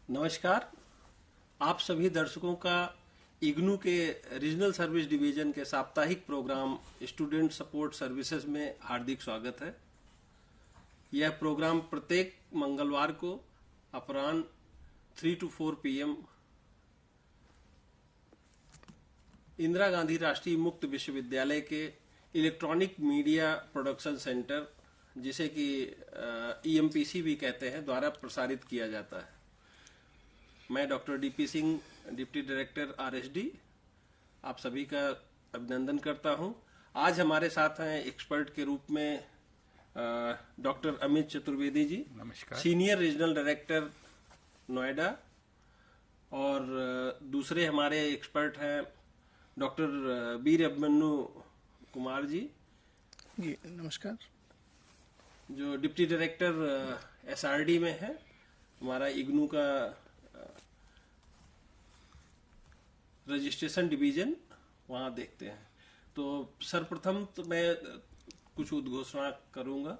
नमस्कार। आप सभी दर्शकों का इग्नू के रीजनल सर्विस डिवीजन के साप्ताहिक प्रोग्राम स्टूडेंट सपोर्ट सर्विसेज में हार्दिक स्वागत है। यह प्रोग्राम प्रत्येक मंगलवार को अपराह्न 3 to 4 PM इंदिरा गांधी राष्ट्रीय मुक्त विश्वविद्यालय के इलेक्ट्रॉनिक मीडिया प्रोडक्शन सेंटर, जिसे कि EMPC भी कहते हैं, द्वारा प्रसारित किया जाता है। मैं doctor DP Singh, deputy director RSD, आप सभी का अभिनंदन करता हूं। आज हमारे साथ हैं एक्सपर्ट के रूप में डॉक्टर अमित चतुर्वेदी जी, नमस्कार। सीनियर रीजनल डायरेक्टर नोएडा, और दूसरे हमारे एक्सपर्ट हैं डॉक्टर वीर अभिमन्यु कुमार जी, नमस्कार, जो डिप्टी डायरेक्टर SRD में है, हमारा इग्नू का रजिस्ट्रेशन डिवीजन वहां देखते हैं। तो सर्वप्रथम तो मैं कुछ उद्घोषणा करूंगा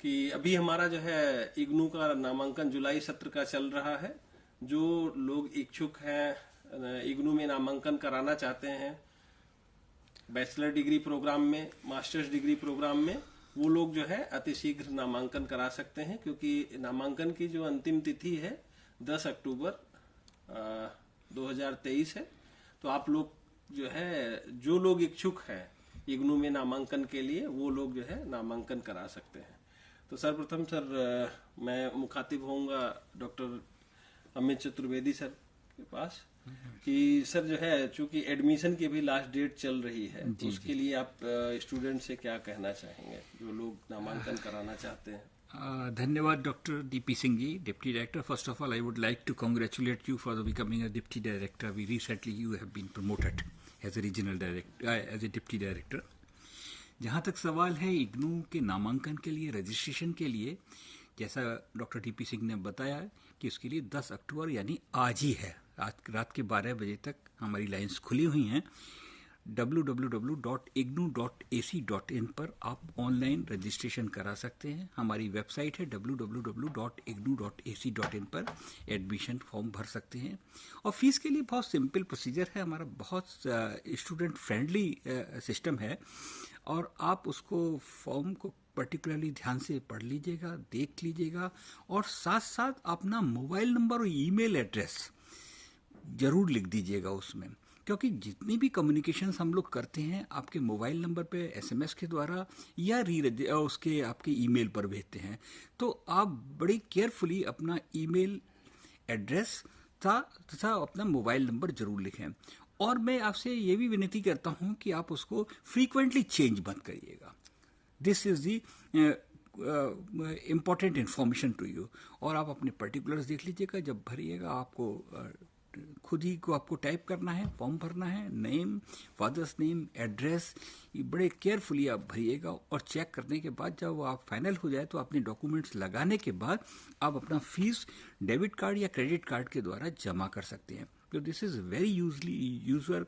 कि अभी हमारा जो है इग्नू का नामांकन जुलाई सत्र का चल रहा है। जो लोग इच्छुक हैं, इग्नू में नामांकन कराना चाहते हैं बैचलर डिग्री प्रोग्राम में, मास्टर्स डिग्री प्रोग्राम में, वो लोग जो है अतिशीघ्र नामांकन करा सकते हैं, क्योंकि नामांकन की जो अंतिम तिथि है 10 अक्टूबर 2023 है। तो आप लोग जो है, जो लोग इच्छुक हैं इग्नू में नामांकन के लिए, वो लोग जो है नामांकन करा सकते हैं। तो सर्वप्रथम सर मैं मुखातिब होऊंगा डॉक्टर अमित चतुर्वेदी सर के पास कि सर जो है, चूंकि एडमिशन की भी लास्ट डेट चल रही है, तो उसके लिए आप स्टूडेंट से क्या कहना चाहेंगे जो लोग नामांकन कराना चाहते हैं? धन्यवाद doctor DP Singh ji, deputy director. First of all I would like to congratulate you for becoming a deputy director. We recently you have been promoted as a regional director, as a deputy director. जहां तक सवाल है इग्नू के नामांकन के लिए, registration के लिए, जैसा डॉक्टर DP सिंह ने बताया कि उसके लिए 10 अक्टूबर यानी आज ही है, रात के 12 बजे तक हमारी लाइन्स खुली हुई हैं। www.ignu.ac.in पर आप ऑनलाइन रजिस्ट्रेशन करा सकते हैं। हमारी वेबसाइट है www.ignu.ac.in पर एडमिशन फॉर्म भर सकते हैं। और फीस के लिए बहुत सिंपल प्रोसीजर है, हमारा बहुत स्टूडेंट फ्रेंडली सिस्टम है, और आप उसको फॉर्म को पर्टिकुलरली ध्यान से पढ़ लीजिएगा, देख लीजिएगा, और साथ साथ अपना मोबाइल नंबर और ईमेल एड्रेस जरूर लिख दीजिएगा उसमें, क्योंकि जितनी भी कम्युनिकेशन हम लोग करते हैं आपके मोबाइल नंबर पे SMS के द्वारा या उसके आपके ईमेल पर भेजते हैं, तो आप बड़ी केयरफुली अपना ईमेल एड्रेस तथा अपना मोबाइल नंबर जरूर लिखें। और मैं आपसे ये भी विनती करता हूं कि आप उसको फ्रीक्वेंटली चेंज मत करिएगा। This is the important information to you. और आप अपने पर्टिकुलर्स देख लीजिएगा, जब भरिएगा आपको खुद ही को आपको टाइप करना है, फॉर्म भरना है, नेम, फादर्स नेम, एड्रेस, ये बड़े केयरफुली आप भरिएगा। और चेक करने के बाद जब आप फाइनल हो जाए तो अपने डॉक्यूमेंट्स लगाने के बाद आप अपना फीस डेबिट कार्ड या क्रेडिट कार्ड के द्वारा जमा कर सकते हैं। तो this is very user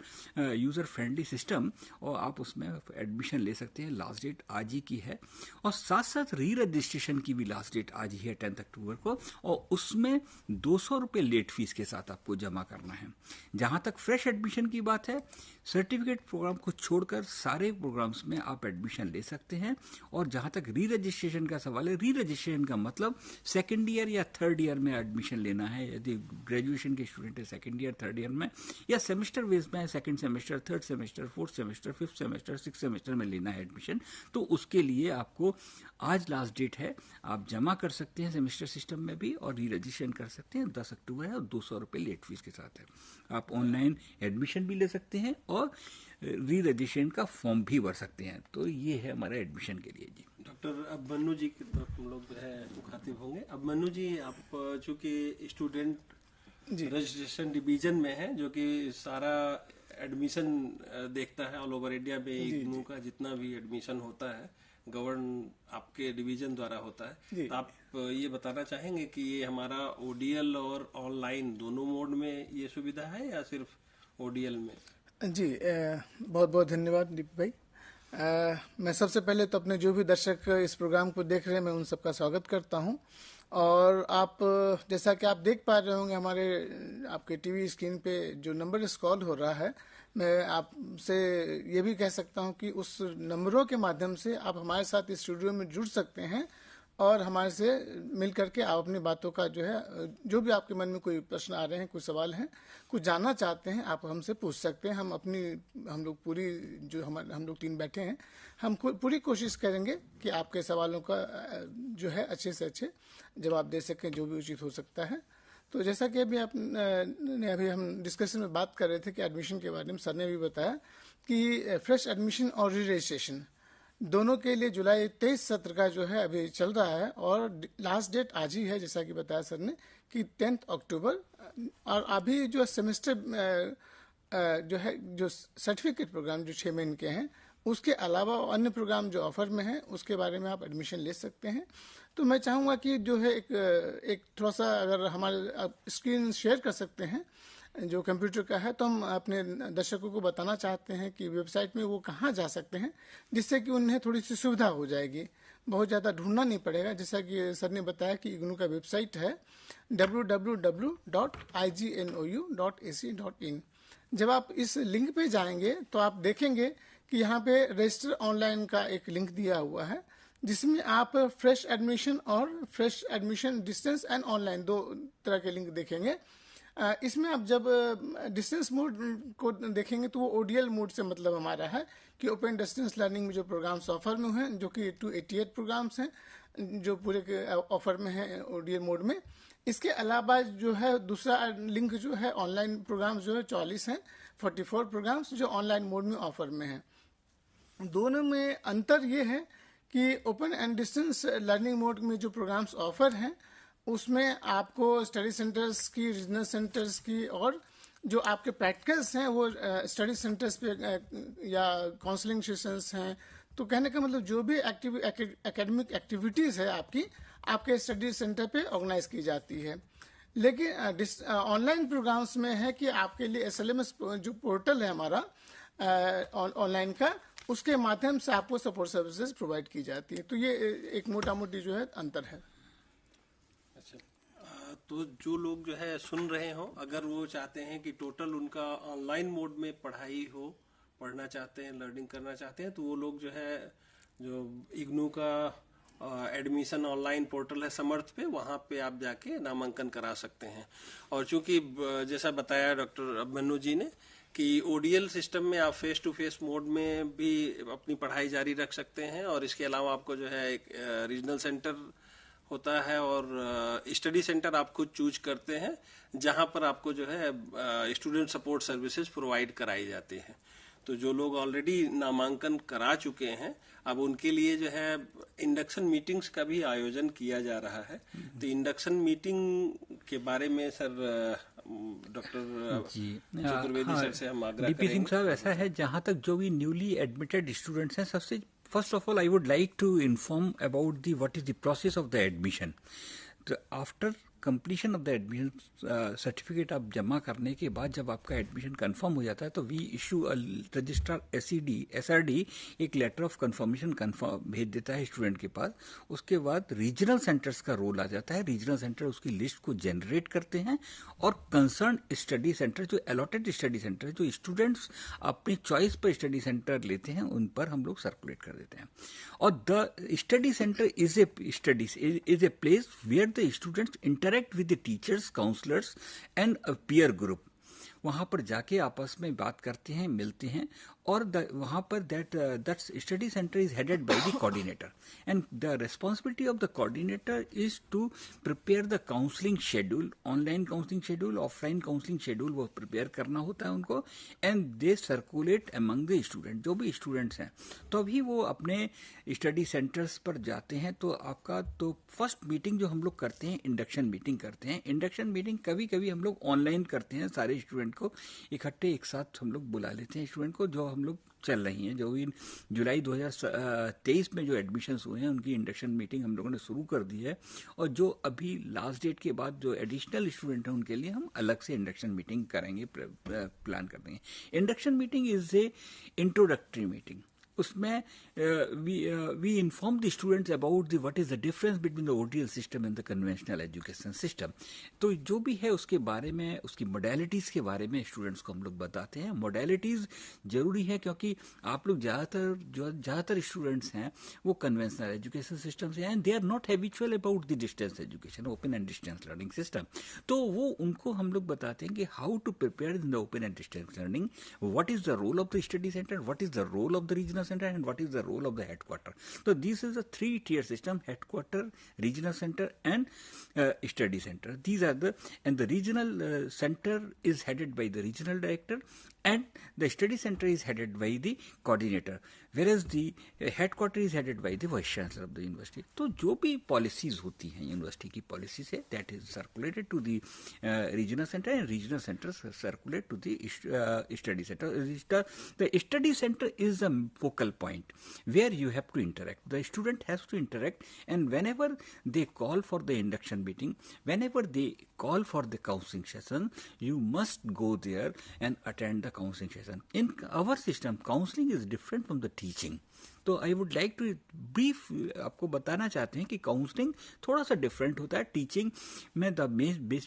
friendly system, और आप उसमें एडमिशन ले सकते हैं। लास्ट डेट आज ही की है, और साथ साथ री रजिस्ट्रेशन की भी लास्ट डेट आज ही है 10 अक्टूबर को, और उसमें 200 रुपये लेट फीस के साथ आपको जमा करना है। जहां तक फ्रेश एडमिशन की बात है, सर्टिफिकेट प्रोग्राम को छोड़कर सारे प्रोग्राम्स में आप एडमिशन ले सकते हैं। और जहां तक री रजिस्ट्रेशन का सवाल है, री रजिस्ट्रेशन का मतलब सेकेंड ईयर या थर्ड ईयर में एडमिशन लेना है। यदि ग्रेजुएशन के स्टूडेंट है सेकेंड ईयर, थर्ड ईयर में, या सेमेस्टर बेस में, second semester, third semester, fourth semester, fifth semester, six semester में लेना है एडमिशन, तो उसके लिए आपको आज लास्ट डेट है। आप जमा कर सकते हैं सेमेस्टर सिस्टम में भी, और री रजिस्ट्रेशन कर सकते हैं। 10 अक्टूबर है और 200 रुपये लेट फीस के साथ है। आप ऑनलाइन एडमिशन भी ले सकते हैं और री रजिस्ट्रेशन का फॉर्म भी भर सकते हैं। तो ये है हमारा एडमिशन के लिए जी। डॉक्टर अभिमन्यु जी की तरफ हम लोग जो है मुखातिब होंगे। अभिमन्यु जी, आप चूंकि स्टूडेंट रजिस्ट्रेशन डिवीजन में है, जो कि सारा एडमिशन देखता है ऑल ओवर इंडिया में, इग्नू का जितना भी एडमिशन होता है गवर्न आपके डिवीजन द्वारा होता है, तो आप ये बताना चाहेंगे कि ये हमारा ODL और ऑनलाइन दोनों मोड में ये सुविधा है या सिर्फ ODL में? जी, बहुत बहुत धन्यवाद दीप भाई। मैं सबसे पहले तो अपने जो भी दर्शक इस प्रोग्राम को देख रहे हैं, मैं उन सबका स्वागत करता हूं। और आप जैसा कि आप देख पा रहे होंगे हमारे आपके टीवी स्क्रीन पे जो नंबर स्क्रॉल हो रहा है, मैं आपसे ये भी कह सकता हूं कि उस नंबरों के माध्यम से आप हमारे साथ इस स्टूडियो में जुड़ सकते हैं और हमारे से मिल करके आप अपनी बातों का जो है, जो भी आपके मन में कोई प्रश्न आ रहे हैं, कोई सवाल हैं, कुछ जानना चाहते हैं, आप हमसे पूछ सकते हैं। हम लोग पूरी जो हम लोग टीम बैठे हैं, हम पूरी कोशिश करेंगे कि आपके सवालों का जो है अच्छे से अच्छे जवाब दे सकें, जो भी उचित हो सकता है। तो जैसा कि अभी हम डिस्कशन में बात कर रहे थे कि एडमिशन के बारे में, सर ने भी बताया कि फ्रेश एडमिशन और री रजिस्ट्रेशन दोनों के लिए जुलाई 23 सत्र का जो है अभी चल रहा है और लास्ट डेट आज ही है, जैसा कि बताया सर ने कि 10 अक्टूबर। और अभी जो सेमेस्टर जो है, जो सर्टिफिकेट प्रोग्राम जो 6 महीने के हैं, उसके अलावा अन्य प्रोग्राम जो ऑफर में हैं, उसके बारे में आप एडमिशन ले सकते हैं। तो मैं चाहूँगा कि जो है एक थोड़ा सा अगर हमारे स्क्रीन शेयर कर सकते हैं जो कंप्यूटर का है, तो हम अपने दर्शकों को बताना चाहते हैं कि वेबसाइट में वो कहाँ जा सकते हैं, जिससे कि उन्हें थोड़ी सी सुविधा हो जाएगी, बहुत ज़्यादा ढूंढना नहीं पड़ेगा। जैसा कि सर ने बताया कि इग्नू का वेबसाइट है www.ignou.ac.in। जब आप इस लिंक पे जाएंगे तो आप देखेंगे कि यहाँ पे रजिस्टर ऑनलाइन का एक लिंक दिया हुआ है, जिसमें आप फ्रेश एडमिशन और fresh admission distance and online दो तरह के लिंक देखेंगे। इसमें आप जब डिस्टेंस मोड को देखेंगे तो वो ओडीएल मोड से मतलब हमारा है कि ओपन डिस्टेंस लर्निंग में जो प्रोग्राम्स ऑफर में हैं, जो कि 288 प्रोग्राम्स हैं जो पूरे के ऑफर में हैं ओडीएल मोड में। इसके अलावा जो है दूसरा लिंक जो है ऑनलाइन प्रोग्राम्स जो है 44 हैं, 44 प्रोग्राम्स जो ऑनलाइन मोड में ऑफर में हैं। दोनों में अंतर ये है कि open and distance learning mode में जो प्रोग्राम्स ऑफर हैं उसमें आपको स्टडी सेंटर्स की, रीजनल सेंटर्स की और जो आपके प्रैक्टिकल्स हैं वो स्टडी सेंटर्स पे या काउंसलिंग सेशंस हैं, तो कहने का मतलब जो भी एकेडमिक एक्टिविटीज़ है आपके स्टडी सेंटर पे ऑर्गेनाइज की जाती है। लेकिन ऑनलाइन प्रोग्राम्स में है कि आपके लिए एसएलएमएस जो पोर्टल है हमारा ऑनलाइन का, उसके माध्यम से आपको सपोर्ट सर्विसेज प्रोवाइड की जाती है। तो ये एक मोटा मोटी जो है अंतर है। तो जो लोग जो है सुन रहे हो, अगर वो चाहते हैं कि टोटल उनका ऑनलाइन मोड में पढ़ाई हो, पढ़ना चाहते हैं, लर्निंग करना चाहते हैं, तो वो लोग जो है जो इग्नू का एडमिशन ऑनलाइन पोर्टल है समर्थ पे, वहां पे आप जाके नामांकन करा सकते हैं। और चूंकि जैसा बताया डॉक्टर अभिमन्यु जी ने कि ओडीएल सिस्टम में आप फेस टू फेस मोड में भी अपनी पढ़ाई जारी रख सकते हैं, और इसके अलावा आपको जो है एक रीजनल सेंटर होता है और स्टडी सेंटर आप खुद चूज करते हैं, जहां पर आपको जो है स्टूडेंट सपोर्ट सर्विसेज प्रोवाइड कराई जाती हैं। तो जो लोग ऑलरेडी नामांकन करा चुके हैं, अब उनके लिए जो है इंडक्शन मीटिंग्स का भी आयोजन किया जा रहा है। तो इंडक्शन मीटिंग के बारे में सर डॉक्टर चतुर्वेदी सर से हम आग्रह डीपी सिंह करेंगे। साहब, ऐसा है जहां तक जो भी न्यूली एडमिटेड स्टूडेंट्स हैं, सबसे first of all I would like to inform about what is the process of the admission. After completion of the admission certificate आप जमा करने के बाद जब आपका एडमिशन कंफर्म हो जाता है तो we issue a registrar SRD एक लेटर ऑफ कंफर्मेशन भेज देता है स्टूडेंट के पास। उसके बाद रीजनल सेंटर्स का रोल आ जाता है। रीजनल सेंटर उसकी लिस्ट को जनरेट करते हैं और कंसर्न स्टडी सेंटर, जो अलॉटेड स्टडी सेंटर, जो स्टूडेंट्स अपनी चॉइस पर स्टडी सेंटर लेते हैं, उन पर हम लोग सर्कुलेट कर देते हैं। और the study centre is a place where the students interact with the teachers, counselors and a peer group. वहाँ पर जाके आपस में बात करते हैं, मिलते हैं, और वहाँ पर that study center is headed by the coordinator, and the responsibility of the coordinator is to prepare the counseling schedule, online counseling schedule, offline counseling schedule वो prepare करना होता है उनको, and they circulate among the students, जो भी students हैं। तो अभी वो अपने study centers पर जाते हैं। तो आपका तो फर्स्ट मीटिंग जो हम लोग करते हैं, इंडक्शन मीटिंग करते हैं। इंडक्शन मीटिंग कभी कभी हम लोग ऑनलाइन करते हैं, सारे स्टूडेंट को इकट्ठे एक साथ हम लोग बुला लेते हैं स्टूडेंट को, जो हम लोग चल रही हैं, जो भी जुलाई 2023 में जो एडमिशन्स हुए हैं उनकी इंडक्शन मीटिंग हम लोगों ने शुरू कर दी है। और जो अभी लास्ट डेट के बाद जो एडिशनल स्टूडेंट हैं उनके लिए हम अलग से इंडक्शन मीटिंग करेंगे, प्लान कर देंगे। Induction meeting is a introductory meeting. उसमें we inform the students about what is the difference between the ODL system and the conventional education system. तो जो भी है उसके बारे में, उसकी मोडेलिटीज़ के बारे में स्टूडेंट्स को हम लोग बताते हैं. मोडेलिटीज़ ज़रूरी है क्योंकि आप लोग ज़्यादातर स्टूडेंट्स हैं वो कन्वेंशनल एजुकेशन सिस्टम से हैं, and they are not habitual about the distance education, open and distance learning system. तो वो उनको हम लोग बताते हैं कि how to prepare in the open and distance learning, what is the role of the study centre, what is the role of the regional center and what is the role of the headquarter. So this is a 3-tier system: headquarter, regional center and study center. These are and the regional center is headed by the regional director and the study center is headed by the coordinator, whereas the headquarter is headed by the vice chancellor of the university. तो जो भी policies होती हैं university की policies है, that is circulated to the regional center and regional center circulate to the study center. The study center is a focal point where you have to interact. The student has to interact, and whenever they call for the induction meeting, whenever they call for the counseling session, you must go there and attend the counseling session. In our system, counseling is different from the teaching. तो I would like to brief आपको बताना चाहते हैं कि counselling थोड़ा सा different होता है. टीचिंग में the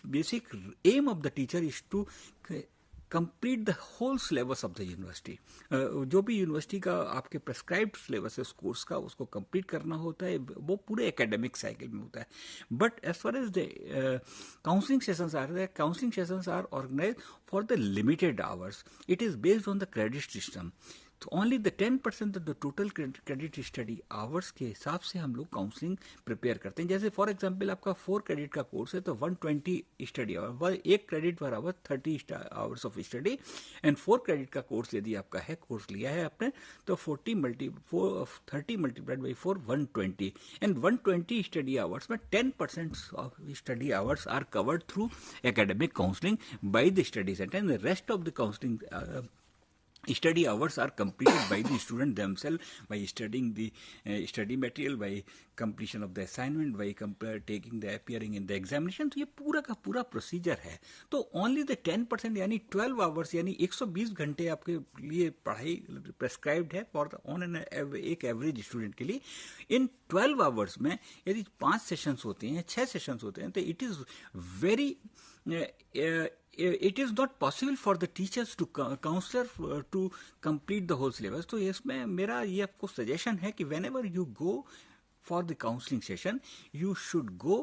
basic aim of the teacher is to complete the whole syllabus of the university. जो भी यूनिवर्सिटी का आपके प्रेस्क्राइब्ड सिलेबस है उस कोर्स का, उसको कंप्लीट करना होता है, वो पूरे एकेडमिक साइकिल में होता है. But as far as the counselling sessions are organised for the limited hours. It is based on the credit system. तो only the 10% of the total credit study hours के हिसाब से हम लोग काउंसलिंग प्रिपेयर करते हैं. जैसे फॉर एग्जांपल आपका 4 क्रेडिट का कोर्स है तो 120 study hour, 1 credit per hour 30 hours of study. And 4 credit का कोर्स यदि आपका है, कोर्स लिया है आपने, तो 30 multiplied by 4 120. And 120 study hours में 10% of study hours are covered through academic counselling by the study centre, and the rest of the counselling study hours are completed by the student themselves by studying the study material, by completion of the assignment, by taking the appearing in the examination. तो ये पूरा का पूरा procedure है. तो only the 10% यानी 12 hours यानी 120 घंटे आपके लिए पढ़ाई प्रेस्क्राइब्ड है फॉर एक एवरेज स्टूडेंट के लिए. इन 12 आवर्स में यदि 5 सेशंस होते हैं, 6 सेशंस होते हैं, तो it is very it is not possible for the teachers to counselor to complete the whole syllabus. तो इसमें मेरा ये आपको सजेशन है कि whenever you go for the counseling session, you should go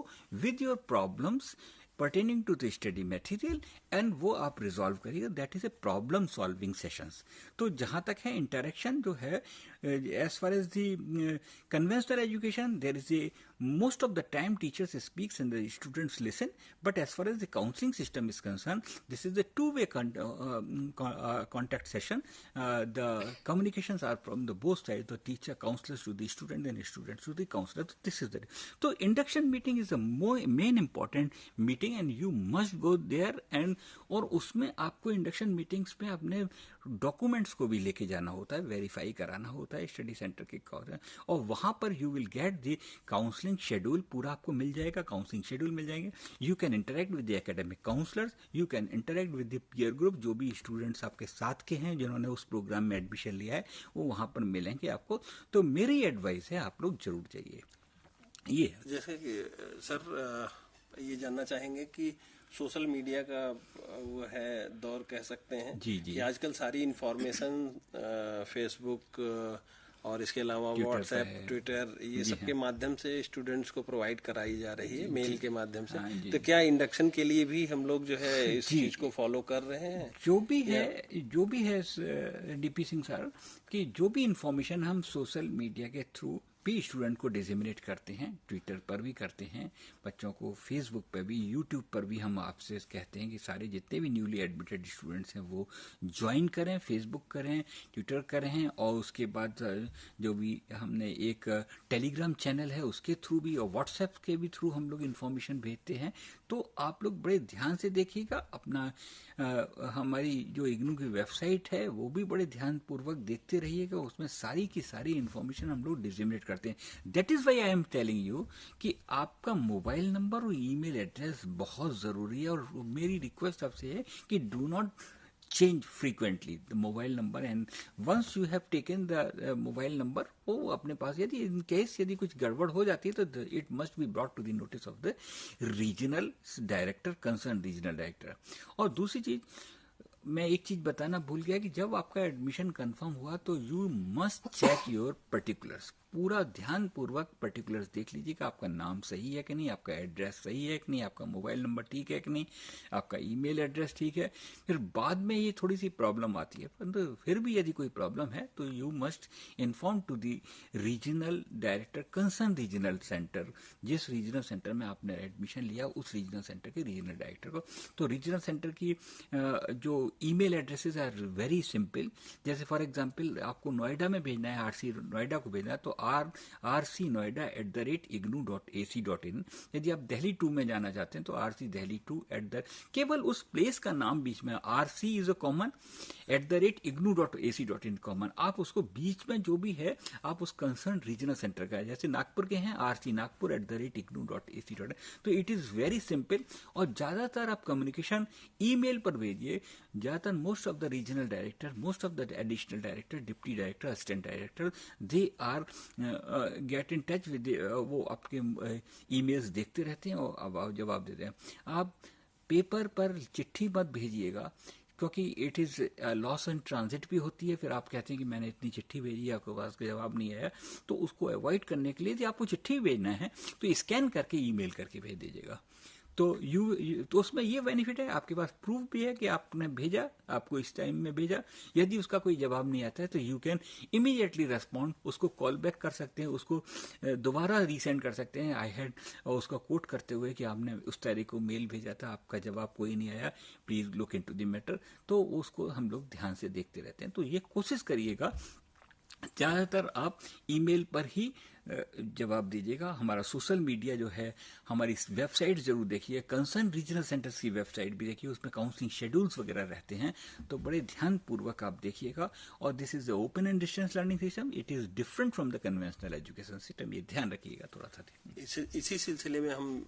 with your problems pertaining to the study material and वो आप resolve करिए. That is a problem solving sessions. तो जहाँ तक है इंटरेक्शन जो है, as far as the conventional education, there is a most of the time teachers speaks and the students listen, but as far as the counseling system is concerned, this is a two-way contact session. The communications are from the both sides, the teacher counselors to the student and students to the counselor. This is the so induction meeting is a main important meeting and you must go there. and और उसमें आपको induction meetings में अपने documents को भी लेके जाना होता है, वेरीफाई कराना होता है स्टडी सेंटर के, और वहां पर you will get the counselling schedule. पूरा आपको मिल जाएगा, काउंसलिंग शेड्यूल मिल जाएंगे. You can interact with the academic counsellors, you can interact with the peer group. जो भी स्टूडेंट्स आपके साथ के हैं जिन्होंने उस प्रोग्राम में एडमिशन लिया है वो वहां पर मिलेंगे आपको. तो मेरी एडवाइस है आप लोग जरूर जाइए. ये जैसे कि सर ये जानना चाहेंगे कि सोशल मीडिया का वो है दौर कह सकते हैं जी जी. कि आजकल सारी इंफॉर्मेशन फेसबुक और इसके अलावा व्हाट्सएप, ट्विटर, ये सब के माध्यम से स्टूडेंट्स को प्रोवाइड कराई जा रही है, मेल के माध्यम से. तो क्या इंडक्शन के लिए भी हम लोग जो है इस चीज को फॉलो कर रहे हैं? जो भी है डीपी सिंह सर, कि जो भी इंफॉर्मेशन हम सोशल मीडिया के थ्रू भी स्टूडेंट को डिसेमिनेट करते हैं, ट्विटर पर भी करते हैं बच्चों को, फेसबुक पर भी, यूट्यूब पर भी हम आपसे कहते हैं कि सारे जितने भी न्यूली एडमिटेड स्टूडेंट्स हैं वो ज्वाइन करें, फेसबुक करें, ट्विटर करें, और उसके बाद जो भी हमने एक टेलीग्राम चैनल है उसके थ्रू भी और व्हाट्सएप के भी थ्रू हम लोग इन्फॉर्मेशन भेजते हैं. तो आप लोग बड़े ध्यान से देखिएगा अपना हमारी जो इग्नू की वेबसाइट है वो भी बड़े ध्यानपूर्वक देखते रहिएगा. उसमें सारी की सारी इन्फॉर्मेशन हम लोग डिसेमिनेट करते हैं. That is why I am telling you कि आपका मोबाइल नंबर और ईमेल एड्रेस बहुत जरूरी है. और मेरी रिक्वेस्ट आपसे है कि do not change frequently the mobile number, and once you have taken the mobile number, वो अपने पास यदि in case यदि कुछ गड़बड़ हो जाती है तो it must be brought to the notice of the regional director, concerned regional director. और दूसरी चीज मैं एक चीज बताना भूल गया कि जब आपका एडमिशन कंफर्म हुआ तो you must check your particulars, पूरा ध्यान पूर्वक पर्टिकुलर्स देख लीजिए कि आपका नाम सही है कि नहीं, आपका एड्रेस सही है कि नहीं, आपका मोबाइल नंबर ठीक है कि नहीं, आपका ईमेल एड्रेस ठीक है. फिर बाद में ये थोड़ी सी प्रॉब्लम आती है, परंतु फिर भी यदि कोई प्रॉब्लम है तो you must inform to the regional director, concern regional centre. जिस रीजनल सेंटर में आपने एडमिशन लिया उस रीजनल सेंटर के रीजनल डायरेक्टर को. तो रीजनल सेंटर की जो email addresses are very simple. जैसे फॉर एग्जांपल आपको नोएडा में भेजना है, आरसी नोएडा को भेजना है, तो rcnoida@ignu.ac.in. यदि आप दिल्ली 2 में जाना चाहते हैं तो rcdelhi2 केवल उस प्लेस का नाम बीच में, rc is a common @ignu.ac.in common. आप उसको बीच में जो भी है आप उस कंसर्न रीजनल सेंटर का है. जैसे नागपुर के हैं rcnagpur@ignu.ac.in. तो इट इज वेरी सिंपल. और ज्यादातर आप कम्युनिकेशन ईमेल पर भेजिए. ज्यादातर most of the regional director, most of the additional director, deputy director, assistant director, they are get in touch with, वो आपके ईमेल्स देखते रहते हैं और अब आप जवाब देते हैं. आप पेपर पर चिट्ठी मत भेजिएगा क्योंकि it is loss and transit भी होती है. फिर आप कहते हैं कि मैंने इतनी चिट्ठी भेजी, आपके पास का जवाब नहीं आया. तो उसको अवॉइड करने के लिए यदि आपको चिट्ठी भेजना है तो स्कैन करके ईमेल करके भेज दीजिएगा. तो तो उसमें ये बेनिफिट है, आपके पास प्रूफ भी है कि आपने भेजा, आपको इस टाइम में भेजा. यदि उसका कोई जवाब नहीं आता है तो यू कैन इमीडिएटली रेस्पॉन्ड, उसको कॉल बैक कर सकते हैं, उसको दोबारा रीसेंड कर सकते हैं. आई हैड उसका कोट करते हुए कि आपने उस तारीख को मेल भेजा था, आपका जवाब कोई नहीं आया, please look into the matter. तो उसको हम लोग ध्यान से देखते रहते हैं. तो ये कोशिश करिएगा ज्यादातर आप ईमेल पर ही जवाब दीजिएगा. हमारा सोशल मीडिया जो है, हमारी वेबसाइट जरूर देखिए, कंसर्न रीजनल सेंटर्स की वेबसाइट भी देखिए, उसमें काउंसलिंग शेड्यूल्स वगैरह रहते हैं. तो बड़े ध्यान पूर्वक आप देखिएगा. और this is the open and distance learning system, it is different from the conventional education system. ये ध्यान रखिएगा थोड़ा सा. इसी सिलसिले में हम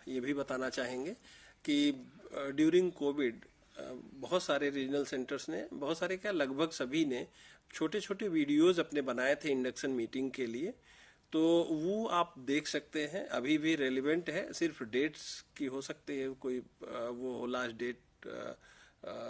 ये भी बताना चाहेंगे कि ड्यूरिंग कोविड बहुत सारे रीजनल सेंटर्स ने, बहुत सारे क्या लगभग सभी ने छोटे छोटे वीडियोज अपने बनाए थे इंडक्शन मीटिंग के लिए. तो वो आप देख सकते हैं, अभी भी रेलिवेंट है. सिर्फ डेट्स की हो सकती है कोई वो हो लास्ट डेट,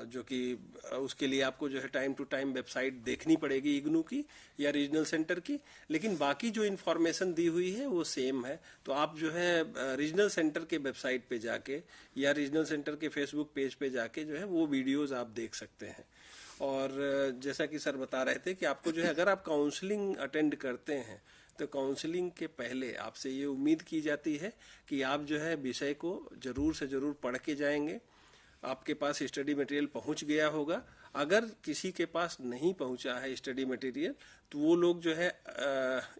जो कि उसके लिए आपको जो है टाइम टू टाइम वेबसाइट देखनी पड़ेगी इग्नू की या रीजनल सेंटर की. लेकिन बाकी जो इन्फॉर्मेशन दी हुई है वो सेम है. तो आप जो है रीजनल सेंटर के वेबसाइट पे जाके या रीजनल सेंटर के फेसबुक पेज पे जाके जो है वो वीडियोज आप देख सकते हैं. और जैसा कि सर बता रहे थे कि आपको जो है अगर आप काउंसलिंग अटेंड करते हैं तो काउंसलिंग के पहले आपसे ये उम्मीद की जाती है कि आप जो है विषय को जरूर से जरूर पढ़ के जाएंगे. आपके पास स्टडी मटेरियल पहुंच गया होगा. अगर किसी के पास नहीं पहुंचा है स्टडी मटेरियल तो वो लोग जो है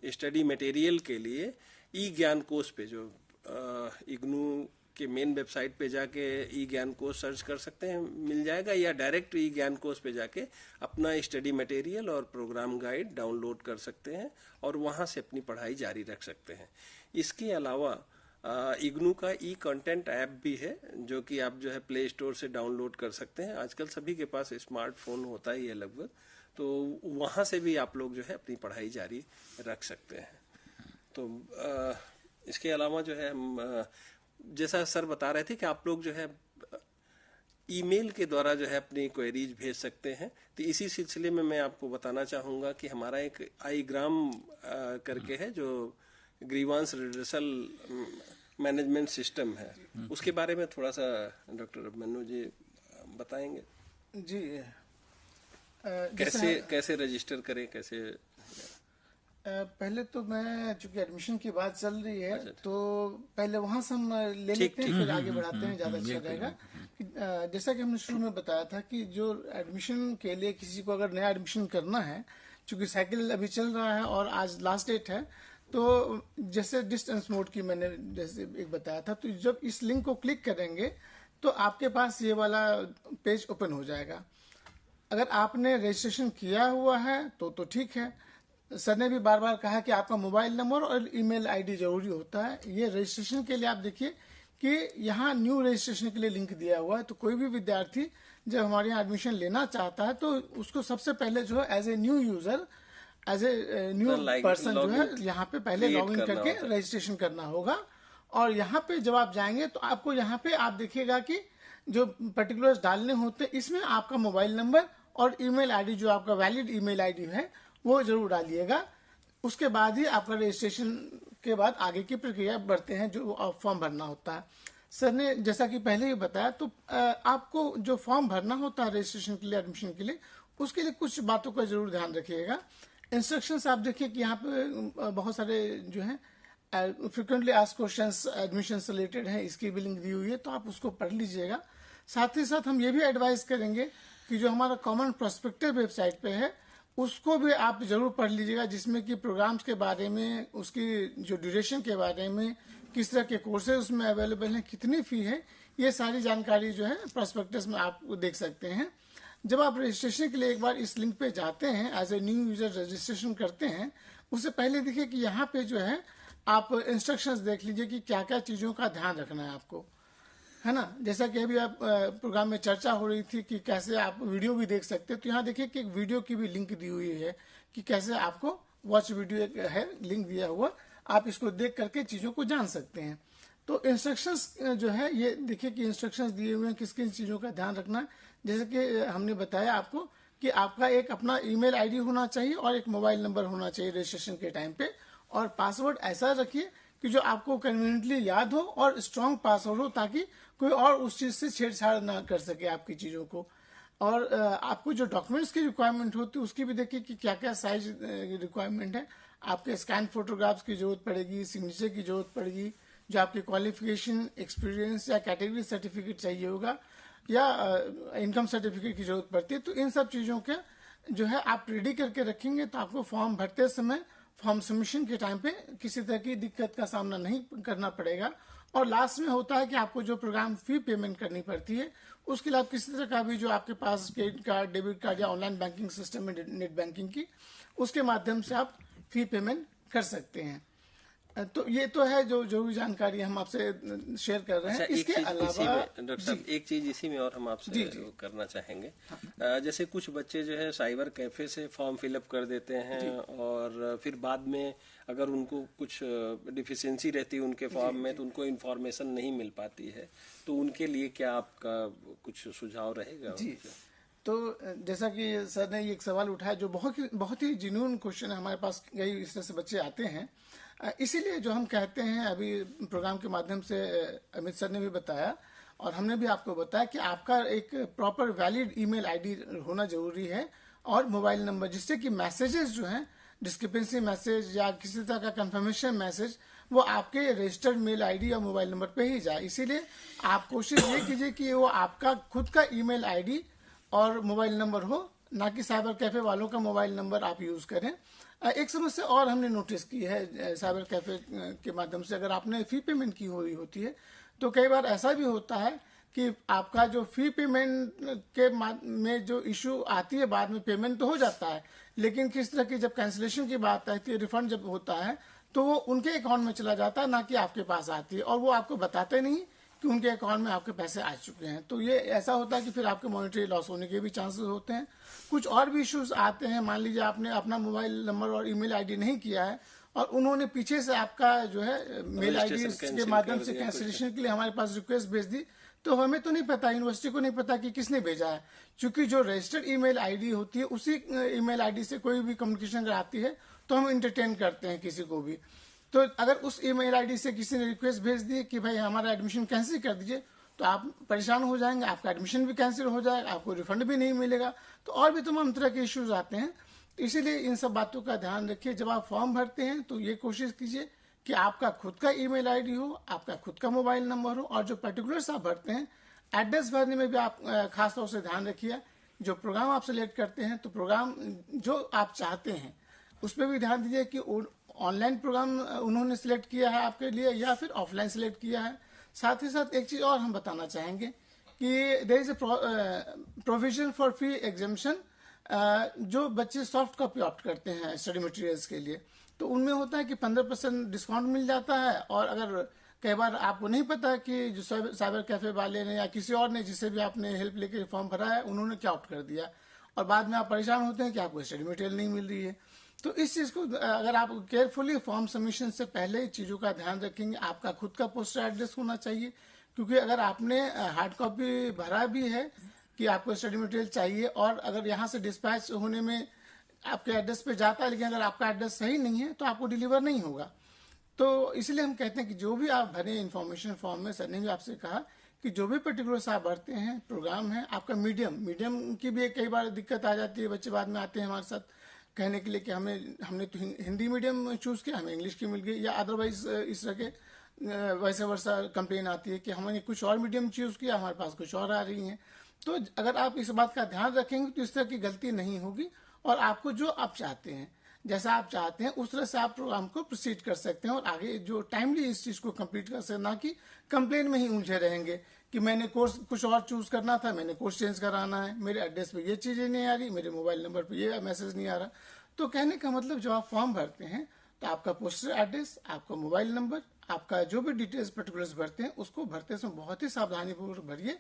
स्टडी मटेरियल के लिए ई ज्ञान कोश पे, जो इग्नू के मेन वेबसाइट पे जाके ई ज्ञान कोश सर्च कर सकते हैं, मिल जाएगा. या डायरेक्ट ई ज्ञान कोश पे जाके अपना स्टडी मटेरियल और प्रोग्राम गाइड डाउनलोड कर सकते हैं और वहां से अपनी पढ़ाई जारी रख सकते हैं. इसके अलावा इग्नू का ई कंटेंट ऐप भी है जो कि आप जो है प्ले स्टोर से डाउनलोड कर सकते हैं. आजकल सभी के पास स्मार्टफोन होता ही है लगभग, तो वहां से भी आप लोग जो है अपनी पढ़ाई जारी रख सकते हैं. तो इसके अलावा जो है हम जैसा सर बता रहे थे कि आप लोग जो है ईमेल के द्वारा जो है अपनी क्वेरीज भेज सकते हैं. तो इसी सिलसिले में मैं आपको बताना चाहूंगा कि हमारा एक iGram करके है जो ग्रीवांस रिड्रेसल मैनेजमेंट सिस्टम है, उसके बारे में थोड़ा सा डॉक्टर मन्नू जी बताएंगे. जी कैसे रजिस्टर करें, कैसे? पहले तो मैं, चूंकि एडमिशन की बात चल रही है, तो पहले वहां से हम ले लेते हैं, फिर आगे बढ़ाते हैं, ज्यादा अच्छा रहेगा. जैसा कि हमने शुरू में बताया था कि जो एडमिशन के लिए किसी को अगर नया एडमिशन करना है, चूंकि साइकिल अभी चल रहा है और आज लास्ट डेट है, तो जैसे डिस्टेंस मोड की मैंने जैसे एक बताया था, तो जब इस लिंक को क्लिक करेंगे तो आपके पास ये वाला पेज ओपन हो जाएगा. अगर आपने रजिस्ट्रेशन किया हुआ है तो ठीक है. सर ने भी बार बार कहा कि आपका मोबाइल नंबर और ईमेल आईडी जरूरी होता है. ये रजिस्ट्रेशन के लिए आप देखिए कि यहाँ न्यू रजिस्ट्रेशन के लिए लिंक दिया हुआ है, तो कोई भी विद्यार्थी जब हमारे यहाँ एडमिशन लेना चाहता है तो उसको सबसे पहले जो है as a new user, as a new person जो है यहाँ पे पहले लॉग इन करके रजिस्ट्रेशन करना होगा। और यहाँ पे जब आप जाएंगे तो आपको यहाँ पे आप देखिएगा कि जो पर्टिकुलर्स डालने होते हैं इसमें आपका मोबाइल नंबर और ईमेल आईडी, जो आपका वैलिड ईमेल आईडी है वो जरूर डालिएगा। उसके बाद ही आपका रजिस्ट्रेशन के बाद आगे की प्रक्रिया बढ़ते हैं जो फॉर्म भरना होता है। सर ने जैसा कि पहले ही बताया, तो आपको जो फॉर्म भरना होता है रजिस्ट्रेशन के लिए, एडमिशन के लिए, उसके लिए कुछ बातों का जरूर ध्यान रखिएगा। इंस्ट्रक्शंस आप देखिए कि यहाँ पे बहुत सारे जो है फ्रिक्वेंटली आस्क्ड क्वेश्चंस एडमिशन से रिलेटेड है, इसकी भी लिंक दी हुई है, तो आप उसको पढ़ लीजिएगा। साथ ही साथ हम ये भी एडवाइस करेंगे कि जो हमारा कॉमन प्रोस्पेक्टिव वेबसाइट पे है उसको भी आप जरूर पढ़ लीजिएगा, जिसमें कि प्रोग्राम्स के बारे में, उसकी जो ड्यूरेशन के बारे में, किस तरह के कोर्सेज उसमें अवेलेबल हैं, कितनी फी है, ये सारी जानकारी जो है प्रोस्पेक्टस में आप देख सकते हैं। जब आप रजिस्ट्रेशन के लिए एक बार इस लिंक पे जाते हैं, as a new user registration करते हैं, उससे पहले देखिए कि यहाँ पे जो है आप इंस्ट्रक्शंस देख लीजिए कि क्या क्या चीज़ों का ध्यान रखना है आपको, है ना। जैसा कि अभी आप प्रोग्राम में चर्चा हो रही थी कि कैसे आप वीडियो भी देख सकते हैं, तो यहाँ देखिए कि एक वीडियो की भी लिंक दी हुई है कि कैसे आपको वॉच वीडियो एक है लिंक दिया हुआ, आप इसको देख करके चीज़ों को जान सकते हैं। तो इंस्ट्रक्शंस जो है ये देखिए कि इंस्ट्रक्शंस दिए हुए हैं किस किन चीज़ों का ध्यान रखना है। जैसे कि हमने बताया आपको कि आपका एक अपना ईमेल आईडी होना चाहिए और एक मोबाइल नंबर होना चाहिए रजिस्ट्रेशन के टाइम पे, और पासवर्ड ऐसा रखिए कि जो आपको कन्वीनियंटली याद हो और स्ट्रॉन्ग पासवर्ड हो, ताकि कोई और उस चीज से छेड़छाड़ ना कर सके आपकी चीजों को। और आपको जो डॉक्यूमेंट्स की रिक्वायरमेंट होती है उसकी भी देखिए कि क्या क्या साइज रिक्वायरमेंट है। आपके स्कैन फोटोग्राफ्स की जरूरत पड़ेगी, सिग्नेचर की जरूरत पड़ेगी, जो आपकी क्वालिफिकेशन, एक्सपीरियंस या कैटेगरी सर्टिफिकेट चाहिए होगा, या इनकम सर्टिफिकेट की जरूरत पड़ती है। तो इन सब चीजों के जो है आप रेडी करके रखेंगे तो आपको फॉर्म भरते समय, फॉर्म सबमिशन के टाइम पे किसी तरह की दिक्कत का सामना नहीं करना पड़ेगा। और लास्ट में होता है कि आपको जो प्रोग्राम फी पेमेंट करनी पड़ती है, उसके लिए आप किसी तरह का भी जो आपके पास क्रेडिट कार्ड, डेबिट कार्ड या ऑनलाइन बैंकिंग सिस्टम है नेट बैंकिंग की, उसके माध्यम से आप फी पेमेंट कर सकते हैं। तो ये तो है जो भी जानकारी हम आपसे शेयर कर रहे हैं। इसके अलावा डॉक्टर साहब एक चीज इसी में और हम आपसे करना चाहेंगे। जैसे कुछ बच्चे जो है साइबर कैफे से फॉर्म फिलअप कर देते हैं और फिर बाद में अगर उनको कुछ डिफिशियंसी रहती है उनके फॉर्म में तो उनको इन्फॉर्मेशन नहीं मिल पाती है, तो उनके लिए क्या आपका कुछ सुझाव रहेगा? जी, तो जैसा कि सर ने ये एक सवाल उठाया जो बहुत ही जिन्यून क्वेश्चन है, हमारे पास कई इस तरह से बच्चे आते हैं। इसीलिए जो हम कहते हैं, अभी प्रोग्राम के माध्यम से अमित सर ने भी बताया और हमने भी आपको बताया कि आपका एक प्रॉपर वैलिड ईमेल आईडी होना जरूरी है और मोबाइल नंबर, जिससे कि मैसेजेस जो हैं, डिस्क्रिपेंसी मैसेज या किसी तरह का कंफर्मेशन मैसेज, वो आपके रजिस्टर्ड मेल आईडी या मोबाइल नंबर पे ही जाए। इसीलिए आप कोशिश ये कीजिए कि वो आपका खुद का ईमेल आईडी और मोबाइल नंबर हो, ना कि साइबर कैफे वालों का मोबाइल नंबर आप यूज करें। एक समस्या और हमने नोटिस की है साइबर कैफे के माध्यम से, अगर आपने फी पेमेंट की हुई होती है तो कई बार ऐसा भी होता है कि आपका जो फी पेमेंट के में जो इशू आती है, बाद में पेमेंट तो हो जाता है, लेकिन किस तरह की जब कैंसिलेशन की बात आती है, रिफंड जब होता है, तो वो उनके अकाउंट में चला जाता है, ना कि आपके पास आती है, और वो आपको बताते नहीं कि उनके अकाउंट में आपके पैसे आ चुके हैं। तो ये ऐसा होता है कि फिर आपके मॉनेटरी लॉस होने के भी चांसेस होते हैं। कुछ और भी इश्यूज आते हैं, मान लीजिए आपने अपना मोबाइल नंबर और ईमेल आईडी नहीं किया है और उन्होंने पीछे से आपका जो है मेल आईडी के माध्यम से कैंसिलेशन के लिए हमारे पास रिक्वेस्ट भेज दी, तो हमें तो नहीं पता, यूनिवर्सिटी को नहीं पता कि किसने भेजा है, क्योंकि जो रजिस्टर्ड ईमेल आईडी होती है उसी ईमेल आईडी से कोई भी कम्युनिकेशन अगर आती है तो हम इंटरटेन करते हैं किसी को भी। तो अगर उस ईमेल आईडी से किसी ने रिक्वेस्ट भेज दी कि भाई हमारा एडमिशन कैंसिल कर दीजिए, तो आप परेशान हो जाएंगे, आपका एडमिशन भी कैंसिल हो जाएगा, आपको रिफंड भी नहीं मिलेगा, तो और भी तमाम तरह के इश्यूज आते हैं। इसीलिए इन सब बातों का ध्यान रखिए। जब आप फॉर्म भरते हैं तो ये कोशिश कीजिए कि आपका खुद का ईमेल आईडी हो, आपका खुद का मोबाइल नंबर हो, और जो पर्टिकुलर्स आप भरते हैं, एड्रेस भरने में भी आप खास तौर से ध्यान रखिए। जो प्रोग्राम आप सिलेक्ट करते हैं तो प्रोग्राम जो आप चाहते हैं उस पर भी ध्यान दीजिए कि ऑनलाइन प्रोग्राम उन्होंने सिलेक्ट किया है आपके लिए या फिर ऑफलाइन सिलेक्ट किया है। साथ ही साथ एक चीज और हम बताना चाहेंगे कि there is a provision for fee exemption. जो बच्चे सॉफ्ट कॉपी ऑप्ट करते हैं स्टडी मटेरियल्स के लिए, तो उनमें होता है कि 15% डिस्काउंट मिल जाता है, और अगर कई बार आपको नहीं पता कि जो साइबर कैफे वाले ने या किसी और ने जिससे भी आपने हेल्प लेकर फॉर्म भरा है उन्होंने क्या ऑप्ट कर दिया, और बाद में आप परेशान होते हैं कि आपको स्टडी मटेरियल नहीं मिल रही है। तो इस चीज़ को अगर आप केयरफुली फॉर्म सबमिशन से पहले चीज़ों का ध्यान रखेंगे, आपका खुद का पोस्टल एड्रेस होना चाहिए, क्योंकि अगर आपने हार्ड कॉपी भरा भी है कि आपको स्टडी मटेरियल चाहिए और अगर यहाँ से डिस्पैच होने में आपके एड्रेस पे जाता है, लेकिन अगर आपका एड्रेस सही नहीं है तो आपको डिलीवर नहीं होगा। तो इसलिए हम कहते हैं कि जो भी आप भरे इन्फॉर्मेशन फॉर्म में, सर ने भी आपसे कहा कि जो भी पर्टिकुलर्स आप भरते हैं, प्रोग्राम है आपका, मीडियम की भी कई बार दिक्कत आ जाती है। बच्चे बाद में आते हैं हमारे साथ कहने के लिए कि हमने तो हिंदी मीडियम चूज किया, हमें इंग्लिश की मिल गई, या अदरवाइज इस तरह के वैसे वर्षा कंप्लेन आती है कि हमने कुछ और मीडियम चूज किया, हमारे पास कुछ और आ रही हैं। तो अगर आप इस बात का ध्यान रखेंगे तो इस तरह की गलती नहीं होगी, और आपको जो आप चाहते हैं, जैसा आप चाहते हैं उस तरह से आप प्रोग्राम को प्रोसीड कर सकते हैं और आगे जो टाइमली इस चीज को कंप्लीट कर सकते, ना कि कंप्लेन में ही उलझे रहेंगे कि मैंने कोर्स कुछ और चूज करना था, मैंने कोर्स चेंज कराना है, मेरे एड्रेस पे ये चीजें नहीं आ रही, मेरे मोबाइल नंबर पे ये मैसेज नहीं आ रहा। तो कहने का मतलब जब आप फॉर्म भरते हैं तो आपका पोस्टल एड्रेस, आपका मोबाइल नंबर, आपका जो भी डिटेल्स पर्टिकुलर्स भरते हैं उसको भरते समय बहुत ही सावधानीपूर्वक भरिए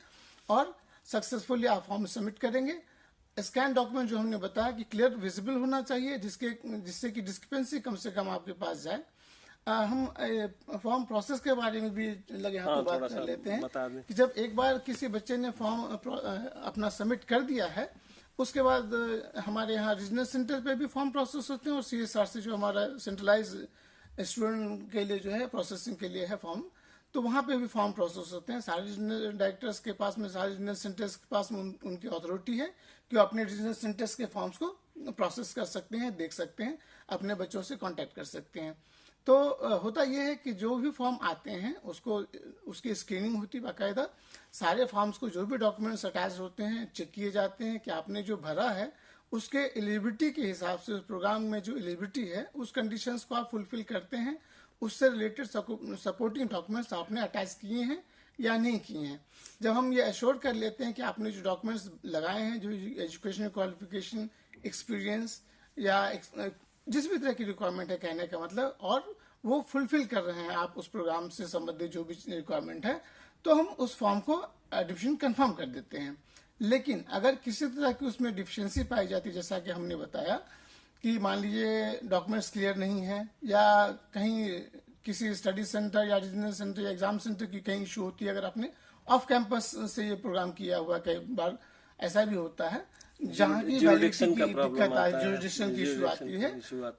और सक्सेसफुली आप फॉर्म सबमिट करेंगे। स्कैन डॉक्यूमेंट जो हमने बताया कि क्लियर विजिबल होना चाहिए, जिससे कि डिस्क्रिपेंसी कम से कम आपके पास जाए। हम फॉर्म प्रोसेस के बारे में भी लगे हाथों बात कर लेते हैं कि जब एक बार किसी बच्चे ने फॉर्म अपना सबमिट कर दिया है, उसके बाद हमारे यहाँ रीजनल सेंटर पे भी फॉर्म प्रोसेस होते हैं और CSR से जो हमारा सेंट्रलाइज स्टूडेंट के लिए जो है प्रोसेसिंग के लिए है फॉर्म, तो वहाँ पे भी फॉर्म प्रोसेस होते हैं। सारे रीजनल डायरेक्टर्स के पास में, सारे रीजनल सेंटर्स के पास में उनकी अथॉरिटी है कि वो अपने रीजनल सेंटर्स के फॉर्म्स को प्रोसेस कर सकते हैं, देख सकते हैं, अपने बच्चों से कांटेक्ट कर सकते हैं। तो होता यह है कि जो भी फॉर्म आते हैं उसकी स्क्रीनिंग होती है बाकायदा, सारे फॉर्म्स को जो भी डॉक्यूमेंट्स अटैच होते हैं चेक किए जाते हैं कि आपने जो भरा है उसके एलिजिबिलिटी के हिसाब से, उस प्रोग्राम में जो एलिजिबिलिटी है उस कंडीशंस को आप फुलफिल करते हैं, उससे रिलेटेड सपोर्टिंग डॉक्यूमेंट्स आपने अटैच किए हैं या नहीं किए हैं। जब हम ये एश्योर कर लेते हैं कि आपने जो डॉक्यूमेंट्स लगाए हैं, जो एजुकेशनल क्वालिफिकेशन, एक्सपीरियंस या जिस भी तरह की रिक्वायरमेंट है कहने का मतलब, और वो फुलफिल कर रहे हैं आप उस प्रोग्राम से संबंधित जो भी रिक्वायरमेंट है, तो हम उस फॉर्म को एडमिशन कंफर्म कर देते हैं। लेकिन अगर किसी तरह की उसमें डिफिशियंसी पाई जाती है, जैसा कि हमने बताया कि मान लीजिए डॉक्यूमेंट्स क्लियर नहीं है, या कहीं किसी स्टडी सेंटर या रीजनल सेंटर या एग्जाम सेंटर की कहीं इशू होती है, अगर आपने ऑफ कैंपस से ये प्रोग्राम किया हुआ, कई बार ऐसा भी होता है जहाँ की वैलिडिटी की दिक्कत आती है, जुरिडिक्शन की इशू आती है,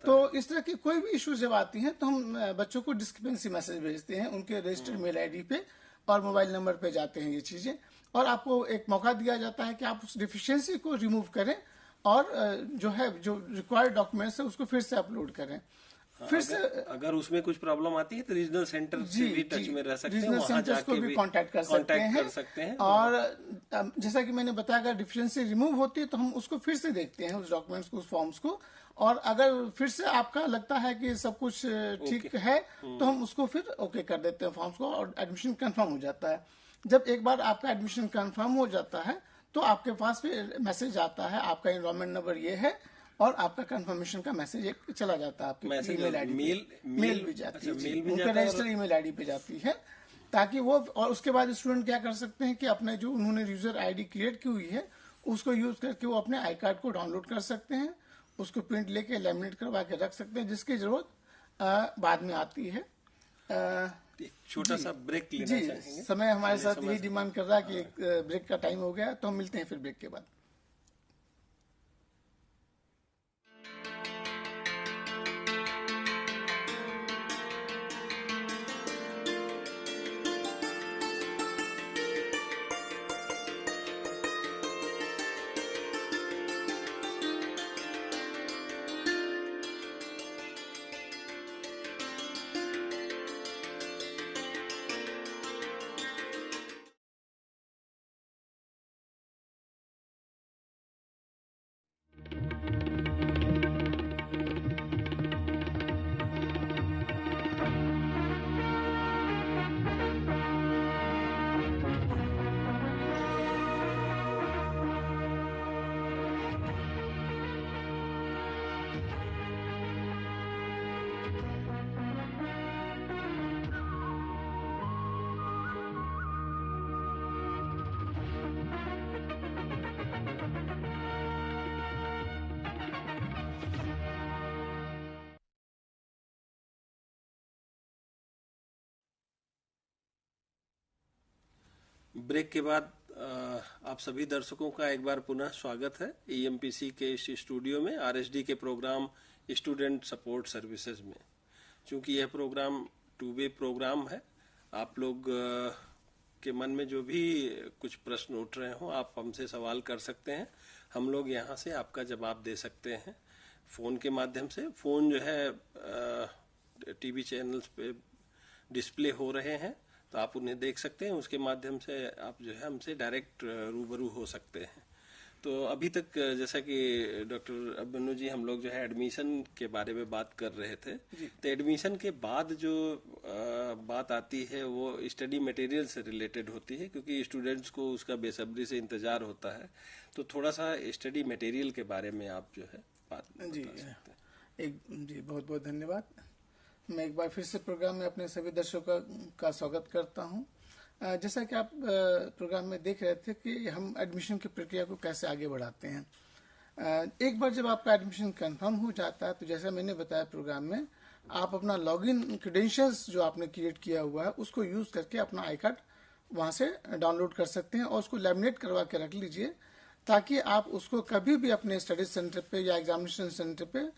तो इस तरह की कोई भी इशू जब आती है तो हम बच्चों को डिस्क्रिपेंसी मैसेज भेजते हैं, उनके रजिस्टर्ड मेल आईडी पे और मोबाइल नंबर पे जाते हैं ये चीजें, और आपको एक मौका दिया जाता है कि आप उस डिफिशियंसी को रिमूव करें और जो रिक्वायर्ड डॉक्यूमेंट्स है उसको फिर से अपलोड करें। फिर से अगर उसमें कुछ प्रॉब्लम आती है तो रीजनल सेंटर से भी टच में रह सकते हैं, रीजनल सेंटर्स को भी कांटेक्ट कर सकते हैं। और जैसा कि मैंने बताया, अगर डिफिशियंसी रिमूव होती है तो हम उसको फिर से देखते हैं, उस डॉक्यूमेंट्स को, उस फॉर्म्स को, और अगर फिर से आपका लगता है कि सब कुछ ठीक है तो हम उसको फिर ओके कर देते हैं फॉर्म्स को, और एडमिशन कंफर्म हो जाता है। जब एक बार आपका एडमिशन कंफर्म हो जाता है तो आपके पास फिर मैसेज आता है, आपका एनरोलमेंट नंबर ये है, और आपका कंफर्मेशन का मैसेज एक चला जाता है आपके ईमेल आईडी, मेल भी जाती है, उनके रजिस्टर ईमेल आईडी पे जाती है, ताकि वो, और उसके बाद स्टूडेंट क्या कर सकते हैं कि अपने जो उन्होंने यूजर आईडी क्रिएट की हुई है उसको यूज करके वो अपने आई कार्ड को डाउनलोड कर सकते हैं, उसको प्रिंट लेके लैमिनेट करवा के रख सकते हैं, जिसकी जरूरत बाद में आती है। छोटा सा ब्रेक लेना चाहेंगे। समय हमारे साथ यही डिमांड कर रहा है कि एक ब्रेक का टाइम हो गया, तो हम मिलते हैं फिर ब्रेक के बाद। ब्रेक के बाद आप सभी दर्शकों का एक बार पुनः स्वागत है ईएमपीसी के इस स्टूडियो में आरएसडी के प्रोग्राम स्टूडेंट सपोर्ट सर्विसेज में। चूंकि यह प्रोग्राम 2 वे प्रोग्राम है, आप लोग के मन में जो भी कुछ प्रश्न उठ रहे हो आप हमसे सवाल कर सकते हैं। हम लोग यहाँ से आपका जवाब दे सकते हैं फोन के माध्यम से। फोन जो है टीवी चैनल्स पे डिस्प्ले हो रहे हैं, तो आप उन्हें देख सकते हैं। उसके माध्यम से आप जो है हमसे डायरेक्ट रूबरू हो सकते हैं। तो अभी तक जैसा कि डॉक्टर अभिमन्यु जी हम लोग जो है एडमिशन के बारे में बात कर रहे थे, तो एडमिशन के बाद जो बात आती है वो स्टडी मटेरियल से रिलेटेड होती है, क्योंकि स्टूडेंट्स को उसका बेसब्री से इंतजार होता है। तो थोड़ा सा स्टडी मटेरियल के बारे में आप जो है बात जी बता सकते हैं। जी बहुत बहुत धन्यवाद। मैं एक बार फिर से प्रोग्राम में अपने सभी दर्शकों का स्वागत करता हूं। जैसा कि आप प्रोग्राम में देख रहे थे कि हम एडमिशन की प्रक्रिया को कैसे आगे बढ़ाते हैं। एक बार जब आपका एडमिशन कंफर्म हो जाता है तो जैसा मैंने बताया प्रोग्राम में, आप अपना लॉगिन क्रेडेंशियल्स जो आपने क्रिएट किया हुआ है उसको यूज करके अपना आई कार्ड वहां से डाउनलोड कर सकते हैं और उसको लैमिनेट करवा के रख लीजिए, ताकि आप उसको कभी भी अपने स्टडी सेंटर पे या एग्जामिनेशन सेंटर पे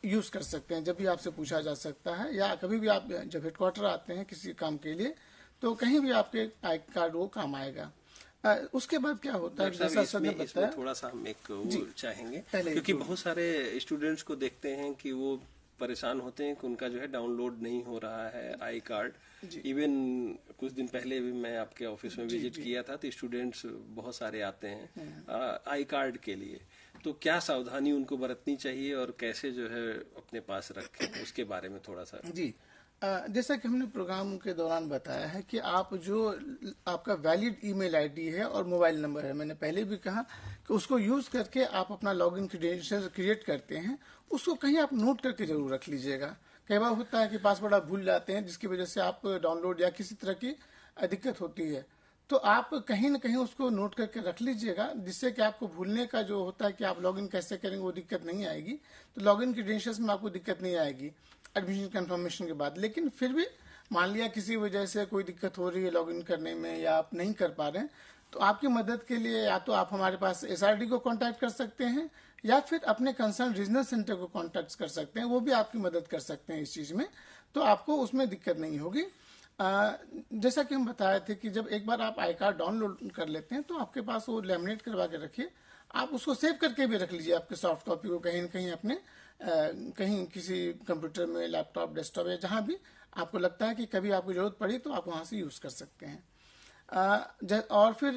यूज कर सकते हैं। जब भी आपसे पूछा जा सकता है या कभी भी आप जब हेडक्वार्टर आते हैं किसी काम के लिए, तो कहीं भी आपके आई कार्ड वो काम आएगा। उसके बाद क्या होता है, जैसा सर ने बताया, थोड़ा सा हम एक वो चाहेंगे, पहले क्योंकि बहुत सारे स्टूडेंट्स को देखते हैं कि वो परेशान होते हैं कि उनका जो है डाउनलोड नहीं हो रहा है आई कार्ड। इवन कुछ दिन पहले भी मैं आपके ऑफिस में विजिट किया था, तो स्टूडेंट्स बहुत सारे आते हैं आई कार्ड के लिए। तो क्या सावधानी उनको बरतनी चाहिए और कैसे जो है अपने पास रखें, उसके बारे में थोड़ा सा। जी जैसा कि हमने प्रोग्राम के दौरान बताया है कि आप जो आपका वैलिड ईमेल आईडी है और मोबाइल नंबर है, मैंने पहले भी कहा कि उसको यूज करके आप अपना लॉगिन क्रेडेंशियल क्रिएट करते हैं, उसको कहीं आप नोट करके जरूर रख लीजिएगा। कई बार होता है कि पासवर्ड आप भूल जाते हैं, जिसकी वजह से आप डाउनलोड या किसी तरह की दिक्कत होती है। तो आप कहीं न कहीं उसको नोट करके रख लीजिएगा, जिससे कि आपको भूलने का जो होता है कि आप लॉगिन कैसे करेंगे वो दिक्कत नहीं आएगी। तो लॉगिन क्रेडेंशियल्स में आपको दिक्कत नहीं आएगी एडमिशन कंफर्मेशन के बाद। लेकिन फिर भी मान लिया किसी वजह से कोई दिक्कत हो रही है लॉगिन करने में या आप नहीं कर पा रहे हैं, तो आपकी मदद के लिए या तो आप हमारे पास एसआरडी को कांटेक्ट कर सकते हैं या फिर अपने कंसर्न रीजनल सेंटर को कांटेक्ट कर सकते हैं। वो भी आपकी मदद कर सकते हैं इस चीज में, तो आपको उसमें दिक्कत नहीं होगी। जैसा कि हम बताए थे कि जब एक बार आप आई कार्ड डाउनलोड कर लेते हैं तो आपके पास वो लैमिनेट करवा के रखिए। आप उसको सेव करके भी रख लीजिए, आपके सॉफ्ट कॉपी को कहीं न कहीं अपने कहीं किसी कंप्यूटर में, लैपटॉप, डेस्कटॉप या जहां भी आपको लगता है कि कभी आपको जरूरत पड़ी तो आप वहां से यूज कर सकते हैं। और फिर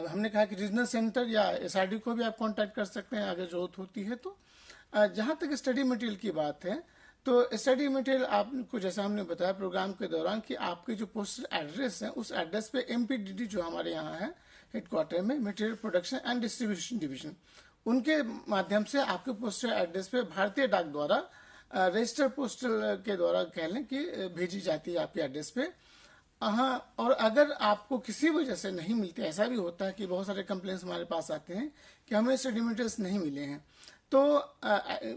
हमने कहा कि रीजनल सेंटर या एसआरडी को भी आप कांटेक्ट कर सकते हैं अगर जरूरत होती है तो। जहां तक स्टडी मटेरियल की बात है, तो स्टडी मटेरियल आपको जैसा हमने बताया प्रोग्राम के दौरान कि आपके जो पोस्टल एड्रेस है उस एड्रेस पे एमपीडीडी जो हमारे यहाँ है हेडक्वार्टर में, material production and distribution division, उनके माध्यम से आपके पोस्टल एड्रेस पे भारतीय डाक द्वारा रजिस्टर पोस्टल के द्वारा कह लें कि भेजी जाती है आपके एड्रेस पे। हाँ, और अगर आपको किसी वजह से नहीं मिलती, ऐसा भी होता है कि बहुत सारे कंप्लेंट्स हमारे पास आते हैं कि हमें स्टडी मटेरियल्स नहीं मिले हैं, तो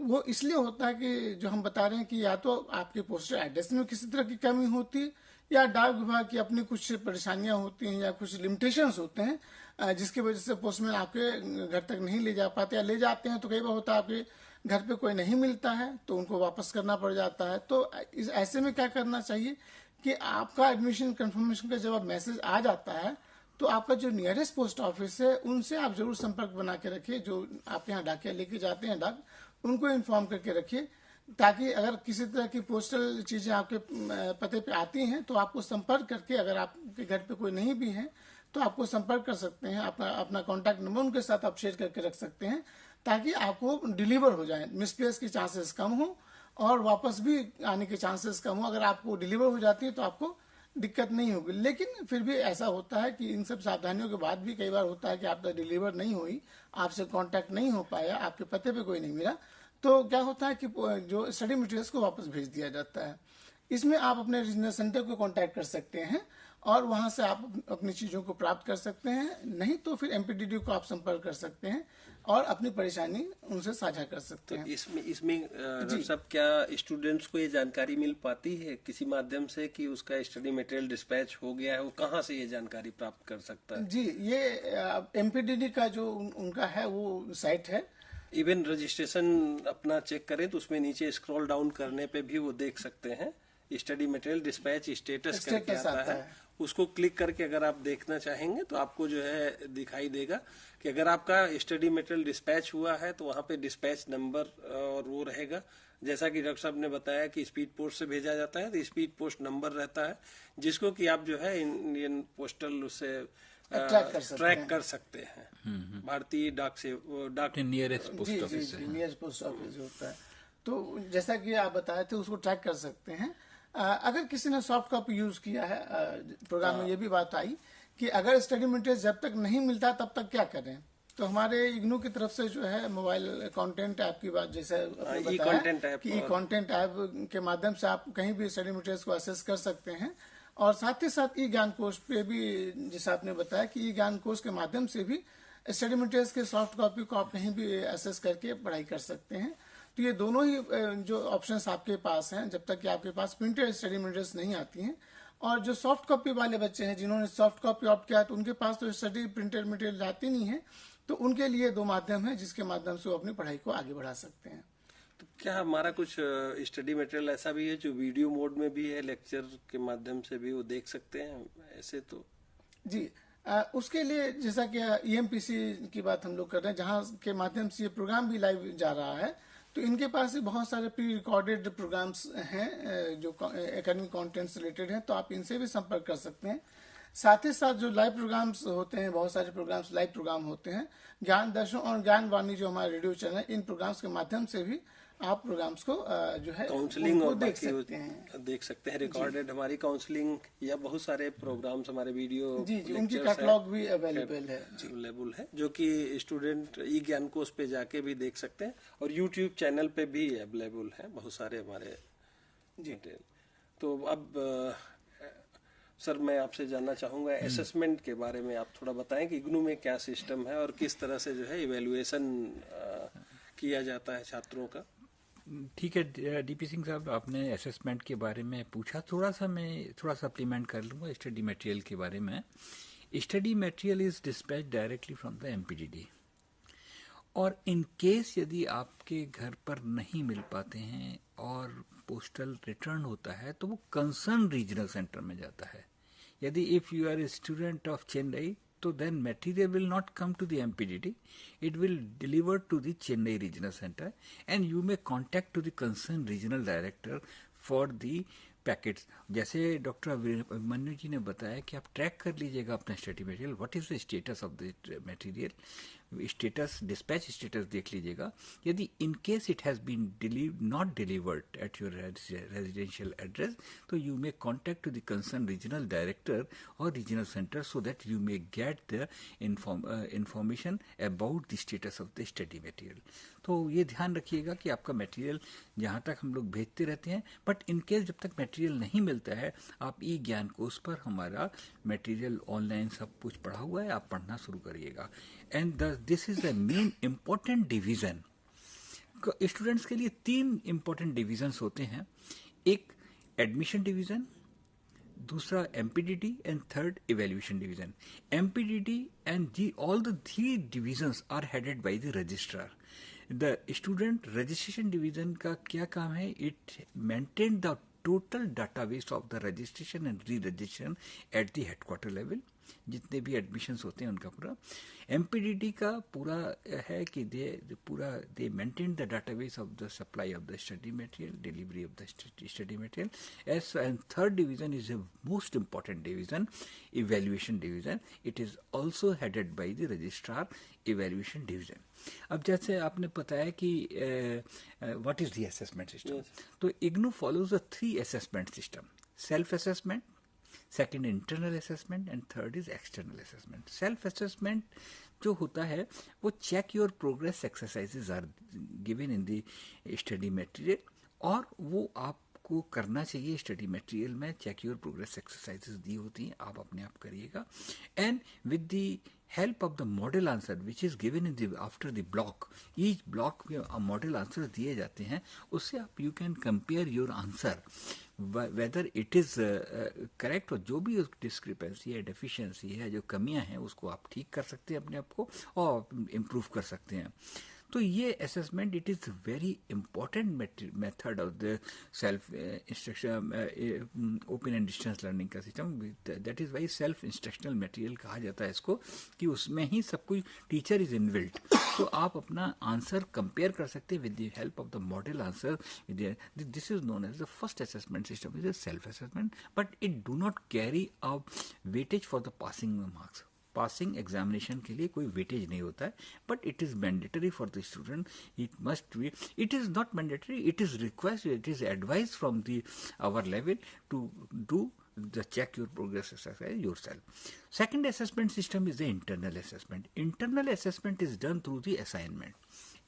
वो इसलिए होता है कि जो हम बता रहे हैं कि या तो आपके पोस्टल एड्रेस में किसी तरह की कमी होती या डाक विभाग की अपनी कुछ परेशानियां होती हैं या कुछ लिमिटेशंस होते हैं, जिसकी वजह से पोस्टमैन आपके घर तक नहीं ले जा पाते, या ले जाते हैं तो कई बार होता है आपके घर पे कोई नहीं मिलता है तो उनको वापस करना पड़ जाता है। तो ऐसे में क्या करना चाहिए कि आपका एडमिशन कंफर्मेशन का जब मैसेज आ जाता है तो आपका जो नियरेस्ट पोस्ट ऑफिस है उनसे आप जरूर संपर्क बना के रखिए। जो आपके यहाँ डाकिया लेके जाते हैं डाक, उनको इन्फॉर्म करके रखिए, ताकि अगर किसी तरह की पोस्टल चीजें आपके पते पे आती हैं तो आपको संपर्क करके, अगर आपके घर पे कोई नहीं भी है तो आपको संपर्क कर सकते हैं, अपना कॉन्टैक्ट नंबर उनके साथ आप शेयर करके रख सकते हैं, ताकि आपको डिलीवर हो जाए, मिसप्लेस के चांसेस कम हो और वापस भी आने के चांसेस कम हो। अगर आपको डिलीवर हो जाती है तो आपको दिक्कत नहीं होगी। लेकिन फिर भी ऐसा होता है कि इन सब सावधानियों के बाद भी कई बार होता है कि आपका डिलीवर नहीं हुई, आपसे कांटेक्ट नहीं हो पाया, आपके पते पे कोई नहीं मिला, तो क्या होता है कि जो स्टडी मटेरियल्स को वापस भेज दिया जाता है। इसमें आप अपने रीजनल सेंटर को कांटेक्ट कर सकते हैं और वहां से आप अपनी चीजों को प्राप्त कर सकते हैं, नहीं तो फिर एमपीडीडी को आप संपर्क कर सकते हैं और अपनी परेशानी उनसे साझा कर सकते तो हैं। इसमें डॉक्टर साहब, क्या स्टूडेंट्स को ये जानकारी मिल पाती है किसी माध्यम से कि उसका स्टडी मटेरियल डिस्पैच हो गया है? वो कहाँ से ये जानकारी प्राप्त कर सकता है? जी, ये एमपीडीडी का जो उनका है वो साइट है। इवन रजिस्ट्रेशन अपना चेक करें तो उसमें नीचे स्क्रॉल डाउन करने पे भी वो देख सकते हैं स्टडी मटेरियल डिस्पैच स्टेटस करके आता है। उसको क्लिक करके अगर आप देखना चाहेंगे तो आपको जो है दिखाई देगा कि अगर आपका स्टडी मटेरियल डिस्पैच हुआ है तो वहां पे डिस्पैच नंबर और वो रहेगा। जैसा कि डॉक्टर साहब ने बताया कि स्पीड पोस्ट से भेजा जाता है तो स्पीड पोस्ट नंबर रहता है, जिसको कि आप जो है इंडियन पोस्टल उससे ट्रैक कर सकते हैं। भारतीय डाक से डाक नियरेस्ट पोस्ट ऑफिस है, नियरेस्ट पोस्ट ऑफिस होता है। तो जैसा कि आप बताए थे उसको ट्रैक कर सकते हैं। अगर किसी ने सॉफ्ट कॉपी यूज किया है, प्रोग्राम में ये भी बात आई कि अगर स्टडी मटेरियल जब तक नहीं मिलता तब तक क्या करें। तो हमारे इग्नू की तरफ से जो है मोबाइल कंटेंट ऐप की बात जैसे बताया कि ई कंटेंट ऐप के माध्यम से आप कहीं भी स्टडी मटेरियल को एक्सेस कर सकते हैं। और साथ ही साथ ई ज्ञान कोश पे भी, जैसा आपने बताया कि ई ज्ञान कोश के माध्यम से भी स्टडी मटेरियल के सॉफ्ट कॉपी को आप कहीं भी एक्सेस करके पढ़ाई कर सकते हैं। तो ये दोनों ही जो ऑप्शंस आपके पास हैं, जब तक कि आपके पास प्रिंटेड स्टडी मटेरियल्स नहीं आती हैं। और जो सॉफ्ट कॉपी वाले बच्चे हैं जिन्होंने सॉफ्ट कॉपी ऑप्ट किया तो उनके पास तो स्टडी प्रिंटेड मटेरियल आती नहीं है, तो उनके लिए दो माध्यम है जिसके माध्यम से वो अपनी पढ़ाई को आगे बढ़ा सकते हैं। तो क्या हमारा कुछ स्टडी मटेरियल ऐसा भी है जो वीडियो मोड में भी है, लेक्चर के माध्यम से भी वो देख सकते हैं? ऐसे तो जी, उसके लिए जैसा कि ईएमपीसी की बात हम लोग कर रहे हैं, जहां के माध्यम से ये प्रोग्राम भी लाइव जा रहा है, तो इनके पास भी बहुत सारे प्री रिकॉर्डेड प्रोग्राम्स हैं जो एकेडमिक कंटेंट से रिलेटेड हैं, तो आप इनसे भी संपर्क कर सकते हैं। साथ ही साथ जो लाइव प्रोग्राम्स होते हैं, बहुत सारे प्रोग्राम्स लाइव प्रोग्राम होते हैं, ज्ञान दर्शन और ज्ञान वाणी जो हमारे रेडियो चैनल है, इन प्रोग्राम्स के माध्यम से भी आप प्रोग्राम्स को जो है काउंसलिंग और देख सकते हैं। रिकॉर्डेड हमारी काउंसलिंग या बहुत सारे प्रोग्राम्स हमारे वीडियो जी उनकी कैटलॉग भी अवेलेबल है जो कि स्टूडेंट ई ज्ञान कोश पे जाके भी देख सकते हैं, और यूट्यूब चैनल पे भी अवेलेबल है बहुत सारे हमारे जी। तो अब सर मैं आपसे जानना चाहूंगा असेसमेंट के बारे में। आप थोड़ा बताएं कि इग्नू में क्या सिस्टम है और किस तरह से जो है इवेल्युएशन किया जाता है छात्रों का। ठीक है डीपी सिंह साहब, आपने असेसमेंट के बारे में पूछा, मैं थोड़ा सप्लीमेंट कर लूँगा स्टडी मटेरियल के बारे में। Study material is dispatch directly from the MPDD, और इन केस यदि आपके घर पर नहीं मिल पाते हैं और पोस्टल रिटर्न होता है तो वो कंसर्न रीजनल सेंटर में जाता है। यदि if you are a student of Chennai तो then material will not come to the MPDD, it will deliver to the Chennai Regional Center and you may contact to the concerned regional director for the packets. जैसे doctor Abhimanyu ji ने बताया कि आप track कर लीजिएगा अपना study material, what is the status of the material, status dispatch status देख लीजिएगा। यदि in case it has been not delivered at your residential address तो you may contact to the concern regional director और regional centre so that you may get the information about the status of the study material. तो ये ध्यान रखिएगा कि आपका material जहाँ तक हम लोग भेजते रहते हैं, बट इन केस जब तक मटेरियल नहीं मिलता है आप ई ज्ञान कोश पर हमारा मटेरियल ऑनलाइन सब कुछ पढ़ा हुआ है, आप पढ़ना शुरू करिएगा। And this is the main important division. Students के लिए 3 इम्पोर्टेंट डिवीजन्स होते हैं, एक एडमिशन डिवीजन, दूसरा MPDT and third evaluation division. MPDT and all the 3 divisions are headed by the registrar. The student registration division का क्या काम है? It maintain the total database of the registration and re registration at the headquarter level, जितने भी admissions होते हैं उनका पूरा। एमपीडीटी का पूरा है कि they maintain the database of the supply of the study material, delivery of the study material. And third division is the most important division, evaluation division. It is also headed by the registrar, evaluation division. अब जैसे आपने बताया कि what is the assessment system, तो IGNOU follows the 3 assessment system, self assessment, second internal assessment and third is external assessment. Self assessment जो होता है वो check your progress exercises are given in the study material, और वो आपको करना चाहिए स्टडी मटेरियल में। चेक योर प्रोग्रेस एक्सरसाइजेज दी होती हैं, आप अपने आप करिएगा। And with the help of the model answer which is given in the after the block, each block में model answers दिए जाते हैं, उससे आप you can compare your answer whether it is correct, और जो भी डिस्क्रिपेंसी है, डेफिशिएंसी है, जो कमियां हैं, उसको आप ठीक कर सकते हैं अपने आप को और इम्प्रूव कर सकते हैं. तो ये assessment it is very important method of the self instruction open and distance learning का system. That is why self instructional material कहा जाता है इसको, कि उसमें ही सब कुछ टीचर इज इनबिल्ट. तो आप अपना आंसर कंपेयर कर सकते हैं with the help of the model answer. This is known as the first assessment system, is a self assessment, but it do not carry a weightage for the passing marks. Passing examination के लिए कोई weightage नहीं होता है, but it is mandatory for the student. It must be, it is not mandatory, it is request, it is advice from the our level to do the check your progress exercise yourself. Second assessment system is the internal assessment. Internal assessment is done through the assignment.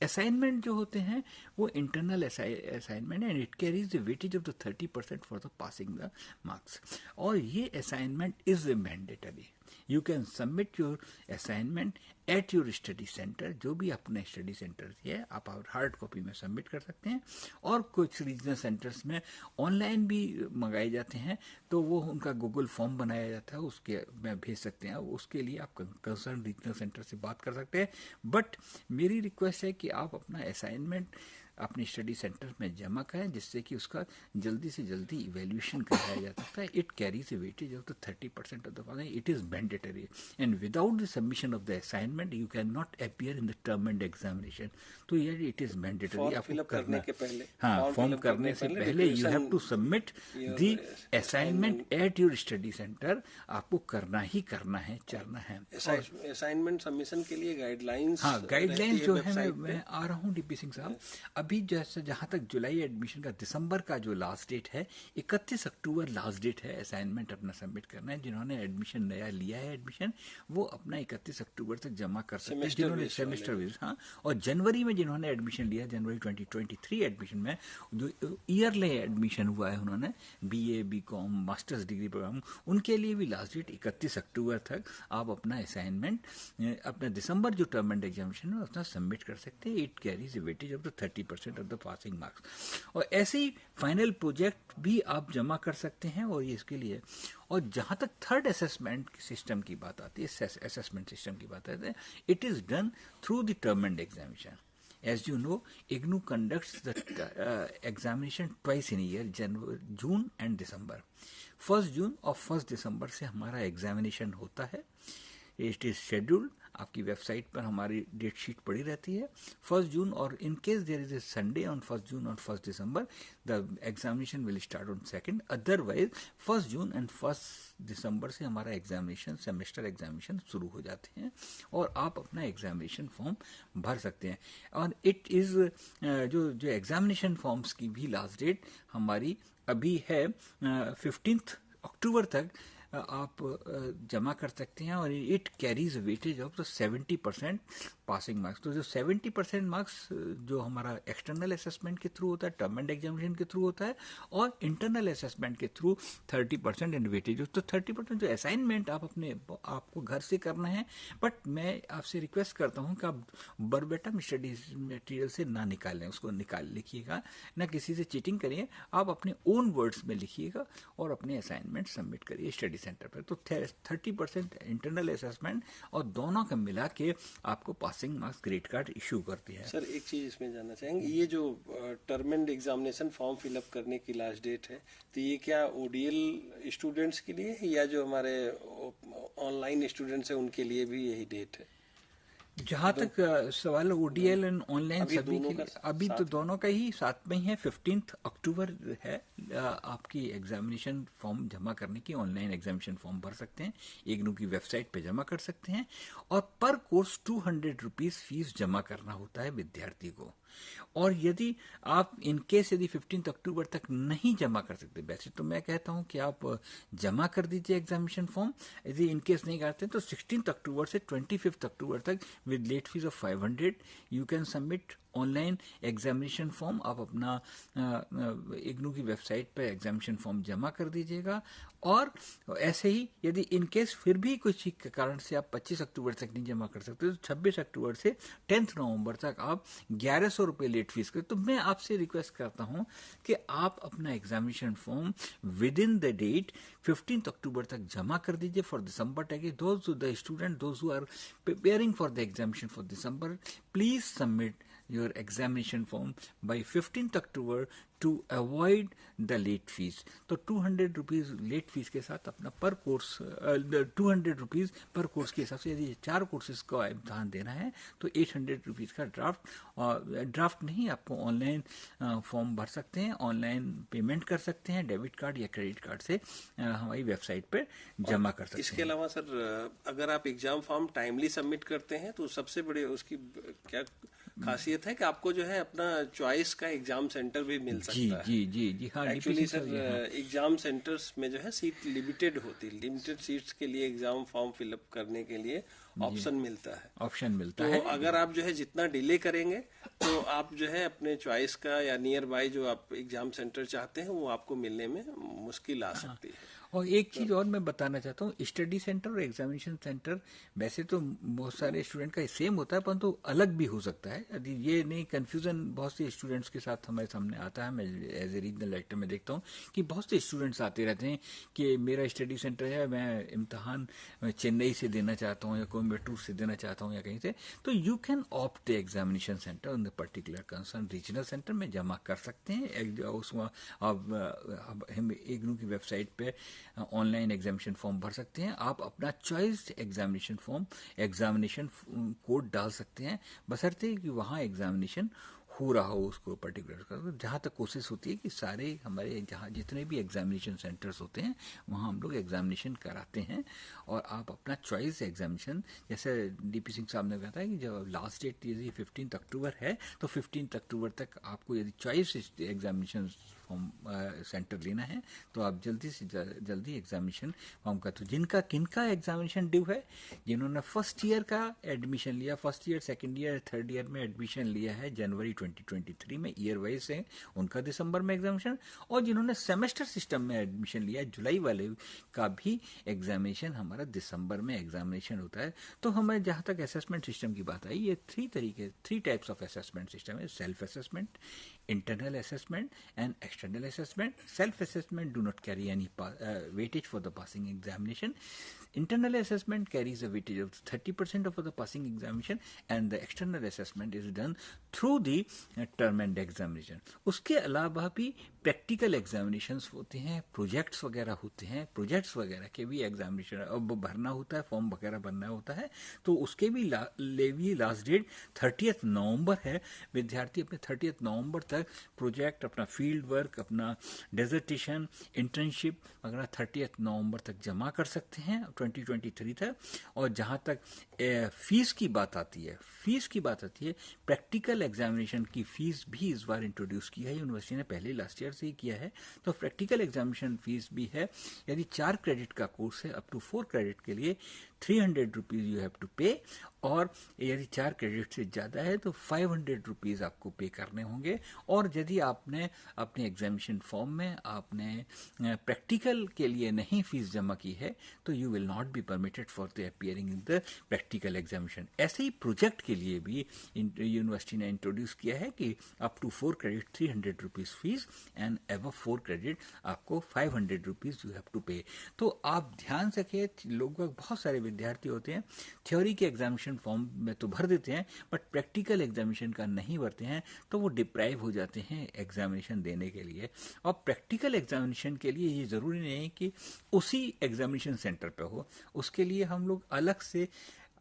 Assignment जो होते हैं वो internal assignment and it carries the weightage of the 30% for the passing the marks. और ये assignment is mandatory. You can submit your assignment at your study centre. जो भी अपने study centre है आप हार्ड कॉपी में सबमिट कर सकते हैं, और कुछ रीजनल सेंटर्स में ऑनलाइन भी मंगाए जाते हैं, तो वो उनका गूगल फॉर्म बनाया जाता है, उसके में भेज सकते हैं. उसके लिए आप कंसर्न रीजनल सेंटर से बात कर सकते हैं. बट मेरी रिक्वेस्ट है कि आप अपना असाइनमेंट अपने स्टडी सेंटर में जमा करें, जिससे कि उसका जल्दी से जल्दी इवेल्यूएशन कराया जा सकता है. It carries A weightage of the 30% of the passing. It is mandatory and without the submission of the assignment you can not appear in the term and examination. तो ये इट इज मैंडेटरी. आपको करने के पहले, हाँ, form करने से पहले you have to submit the assignment at your study centre. आपको करना ही करना है, चलना है. असाइनमेंट सबमिशन के लिए गाइडलाइंस, हाँ, गाइडलाइंस जो है मैं आ रहा हूँ डीपी सिंह साहब. अभी जैसे जहां तक जुलाई एडमिशन का, दिसंबर का जो लास्ट डेट है 31 अक्टूबर लास्ट डेट है असाइनमेंट अपना सबमिट करना है. जिन्होंने एडमिशन नया लिया है एडमिशन, वो अपना 31 अक्टूबर तक जमा कर सकते हैं. जिन्होंने सेमेस्टर बेस, हाँ, और जनवरी में जिन्होंने एडमिशन लिया, जनवरी 2023 एडमिशन में जो ईयरली एडमिशन हुआ है, उन्होंने BA BCom masters degree programme, उनके लिए भी लास्ट डेट 31 अक्टूबर तक आप अपना असाइनमेंट अपना दिसंबर जो टर्म एंड एग्जामिनेशन है उसमें सबमिट कर सकते हैं. It carries A weightage of the 30% of the passing marks. और ऐसे ही फाइनल प्रोजेक्ट भी आप जमा कर सकते हैं, और ये इसके लिए. और जहां तक थर्ड असेसमेंट सिस्टम की बात आती है, असेसमेंट सिस्टम की बात आती है, it is done through the term and examination. As you know, IGNOU conducts the examination twice in a year, June and December. 1 June और 1 दिसंबर से हमारा एग्जामिनेशन होता है. इट इज शेड्यूल्ड, आपकी वेबसाइट पर हमारी डेट शीट पड़ी रहती है. 1 जून, और in case there is a Sunday on 1 June और 1 December, the examination will start on 2nd. Otherwise 1 June and 1 December से हमारा एग्जामिनेशन, सेमेस्टर एग्जामिनेशन शुरू हो जाते हैं, और आप अपना एग्जामिनेशन फॉर्म भर सकते हैं. और इट इज जो एग्जामिनेशन फॉर्म्स की भी लास्ट डेट हमारी अभी है 15 अक्टूबर तक आप जमा कर सकते हैं. और it carries weightage of the 70% passing marks. तो जो 70% मार्क्स जो हमारा एक्सटर्नल असेसमेंट के थ्रू होता है, टर्म एंड एग्जामिनेशन के थ्रू होता है, और इंटरनल असेसमेंट के थ्रू 30% इन वेटेज. तो 30% जो असाइनमेंट आपको घर से करना है, बट मैं आपसे रिक्वेस्ट करता हूं कि आप बरबेटम स्टडी मटेरियल से ना निकालें, उसको लिखिएगा, ना किसी से चीटिंग करिए. आप अपने ओन वर्ड्स में लिखिएगा और अपने असाइनमेंट सबमिट करिए स्टडी सेंटर पर. तो 30% इंटरनल असेसमेंट, और दोनों का मिला के आपको passing marks grade card issue करती है. सर, एक चीज इसमें जानना चाहेंगे, ये जो term and examination form fill up करने की लास्ट डेट है, तो ये क्या ODL स्टूडेंट्स के लिए है, या जो हमारे ऑनलाइन स्टूडेंट्स हैं उनके लिए भी यही डेट है? जहां तक सवाल ODL एंड ऑनलाइन सभी के लिए, अभी तो दोनों का ही साथ में ही है. 15 अक्टूबर है आपकी एग्जामिनेशन फॉर्म जमा करने की. ऑनलाइन एग्जामिनेशन फॉर्म भर सकते हैं, IGNOU की वेबसाइट पे जमा कर सकते हैं, और पर कोर्स 200 रुपीज फीस जमा करना होता है विद्यार्थी को. और यदि आप इनकेस यदि 15 अक्टूबर तक नहीं जमा कर सकते, वैसे तो मैं कहता हूं कि आप जमा कर दीजिए एग्जामिनेशन फॉर्म. यदि इनकेस नहीं करते तो 16 अक्टूबर से 25 अक्टूबर तक with late fees of 500 you can submit online examination form आप अपना इग्नू की वेबसाइट पर एग्जामिनेशन फॉर्म जमा कर दीजिएगा। और ऐसे ही यदि इन केस फिर भी कुछ कारण से आप 25 अक्टूबर तक नहीं जमा कर सकते तो 26 अक्टूबर से 10 नवंबर तक आप 1100 रुपये लेट फीस करें। तो मैं आपसे रिक्वेस्ट करता हूं कि आप अपना examination form within the date 15 October तक जमा कर दीजिए for December tag. Those the student those who are preparing for the examination for December, please submit your examination form by 15th October to avoid the late fees। तो 200 rupees late fees के साथ अपना पर course 200 rupees per course के हिसाब से यदि 4 courses का इम्तहान देना है तो 800 रुपीज का ड्राफ्ट नहीं, आपको ऑनलाइन फॉर्म भर सकते हैं, ऑनलाइन पेमेंट कर सकते हैं डेबिट कार्ड या क्रेडिट कार्ड से हमारी वेबसाइट पर जमा कर सकते हैं। इसके अलावा सर अगर आप एग्जाम फॉर्म टाइमली सबमिट करते हैं तो सबसे बड़े उसकी क्या खासियत है कि आपको जो है अपना चॉइस का एग्जाम सेंटर भी मिल सकता है। जी हाँ। एक्चुअली सर एग्जाम सेंटर्स में जो है सीट लिमिटेड होती है, लिमिटेड सीट्स के लिए एग्जाम फॉर्म फिलअप करने के लिए ऑप्शन मिलता है। तो अगर आप जो है जितना डिले करेंगे तो आप जो है अपने चॉइस का या नियर बाय जो आप एग्जाम सेंटर चाहते हैं वो आपको मिलने में मुश्किल आ सकती है। और एक चीज और मैं बताना चाहता हूँ, स्टडी सेंटर और एग्जामिनेशन सेंटर वैसे तो बहुत सारे स्टूडेंट का सेम होता है परंतु अलग भी हो सकता है। यदि ये नहीं कंफ्यूजन बहुत से स्टूडेंट्स के साथ हमारे सामने आता है, मैं एज ए रीजनल डायरेक्टर में देखता हूँ कि बहुत से स्टूडेंट्स आते रहते हैं कि मेरा स्टडी सेंटर है, मैं इम्तहान चेन्नई से देना चाहता हूँ या कोयम्बटूर से देना चाहता हूँ या कहीं से, तो you can opt the examination centre in the particular concern regional centre में जमा कर सकते हैं। उसमें आप इग्नू की वेबसाइट पे ऑनलाइन एग्जामिनेशन फॉर्म भर सकते हैं, आप अपना चॉइस एग्जामिनेशन कोड डाल सकते हैं बशर्ते कि वहाँ एग्जामिनेशन हो रहा हो उसको पर्टिकुलर। जहाँ तक कोशिश होती है कि सारे हमारे जहाँ जितने भी एग्जामिनेशन सेंटर्स होते हैं वहाँ हम लोग एग्जामिनेशन कराते हैं और आप अपना चॉइस एग्जामिनेशन, जैसे डीपी सिंह साहब ने कहा था कि जब लास्ट डेट यदि 15 अक्टूबर है तो 15 अक्टूबर तक आपको यदि चॉइस एग्जामिनेशन फॉर्म सेंटर लेना है तो आप जल्दी से जल्दी एग्जामिनेशन फॉर्म का, तो किनका एग्जामिनेशन ड्यू है, जिन्होंने फर्स्ट ईयर का एडमिशन लिया, first year second year third year में एडमिशन लिया है जनवरी 2023 में ईयर वाइज है उनका दिसंबर में एग्जामिनेशन, और जिन्होंने सेमेस्टर सिस्टम में एडमिशन लिया जुलाई वाले का भी एग्जामिनेशन हमारा दिसंबर में एग्जामिनेशन होता है। तो हमें जहाँ तक असेसमेंट सिस्टम की बात आई, ये three types of assessment system है, self assessment, internal assessment and external assessment. Self-assessment do not carry any weightage for the passing examination. Internal assessment carries a weightage of 30% of the passing examination and the external assessment is done through the term and examination. उसके अलावा भी practical examinations होते हैं, projects वगैरह होते हैं, projects वगैरह के भी एग्जामिनेशन अब भरना होता है, फॉर्म वगैरह भरना होता है, तो उसके भी लास्ट डेट 30 नवंबर है। विद्यार्थी अपने 30 नवंबर तक प्रोजेक्ट, अपना फील्ड वर्क, अपना डेजर्टेशन, इंटर्नशिप वगैरह 30 नवंबर तक जमा कर सकते हैं 2023 तक। और जहाँ तक फीस की बात आती है, प्रैक्टिकल एग्जामिनेशन की फीस भी इस बार इंट्रोड्यूस की है यूनिवर्सिटी ने, पहले लास्ट ईयर से ही किया है। तो प्रैक्टिकल एग्जामिनेशन फीस भी है, यदि 4 क्रेडिट का कोर्स है अप टू 4 क्रेडिट के लिए 300 रुपीज यू हैव टू पे, और यदि 4 क्रेडिट से ज़्यादा है तो 500 रुपीज़ आपको पे करने होंगे। और यदि आपने अपने एग्जामिनेशन फॉर्म में आपने प्रैक्टिकल के लिए नहीं फीस जमा की है तो you will not be permitted for the appearing in the practical examination. ऐसे ही प्रोजेक्ट के लिए भी यूनिवर्सिटी ने इंट्रोड्यूस किया है कि up to 4 credit 300 rupees fees and above 4 credit आपको 500 रुपीज़ यू हैव टू पे। तो आप ध्यान से रखिए, लोग बहुत सारे विद्यार्थी होते हैं थ्योरी के एग्जामिनेशन फॉर्म में तो भर देते हैं बट प्रैक्टिकल एग्जामिनेशन का नहीं भरते हैं, तो वो डिप्राइव हो जाते हैं एग्जामिनेशन देने के लिए। और प्रैक्टिकल एग्जामिनेशन के लिए ये जरूरी नहीं है कि उसी एग्जामिनेशन सेंटर पे हो, उसके लिए हम लोग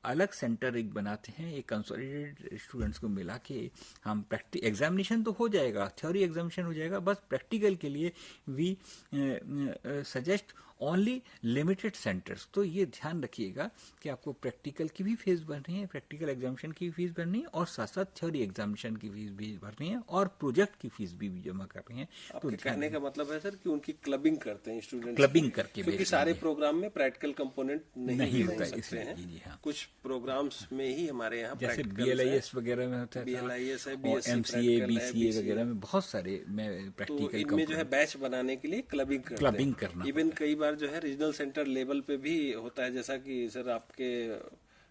अलग सेंटर एक बनाते हैं, एक कंसोलिडेटेड स्टूडेंट्स को मिला के हम एग्जामिनेशन तो हो जाएगा, थ्योरी एग्जामिनेशन हो जाएगा, बस प्रैक्टिकल के लिए we suggest only limited centres. तो ये ध्यान रखिएगा कि आपको प्रैक्टिकल की भी फीस भरनी है, प्रैक्टिकल एग्जामिनेशन की भी फीस भरनी है, और साथ साथ थ्योरी एग्जामिनेशन की फीस भी भरनी है, और प्रोजेक्ट की फीस भी जमा करनी है। आपके कहने का मतलब है सर कि उनकी क्लबिंग करते हैं स्टूडेंट, क्लबिंग करके क्योंकि सारे प्रोग्राम में प्रैक्टिकल कंपोनेंट नहीं हो सकते इसलिए हैं। जी हाँ, कुछ प्रोग्राम्स में ही हमारे यहाँ जैसे प्रैक्टिकल्स है, BLIS वगैरह में होता है, BLIS है, और BSc MCA प्रैक्टिकल है, BCA BCA। वगैरह में बहुत सारे में तो प्रैक्टिकल इनमें जो है बैच बनाने के लिए क्लबिंग करते हैं। क्लबिंग करना इवन कई बार जो है रीजनल सेंटर लेवल पे भी होता है, जैसा कि सर आपके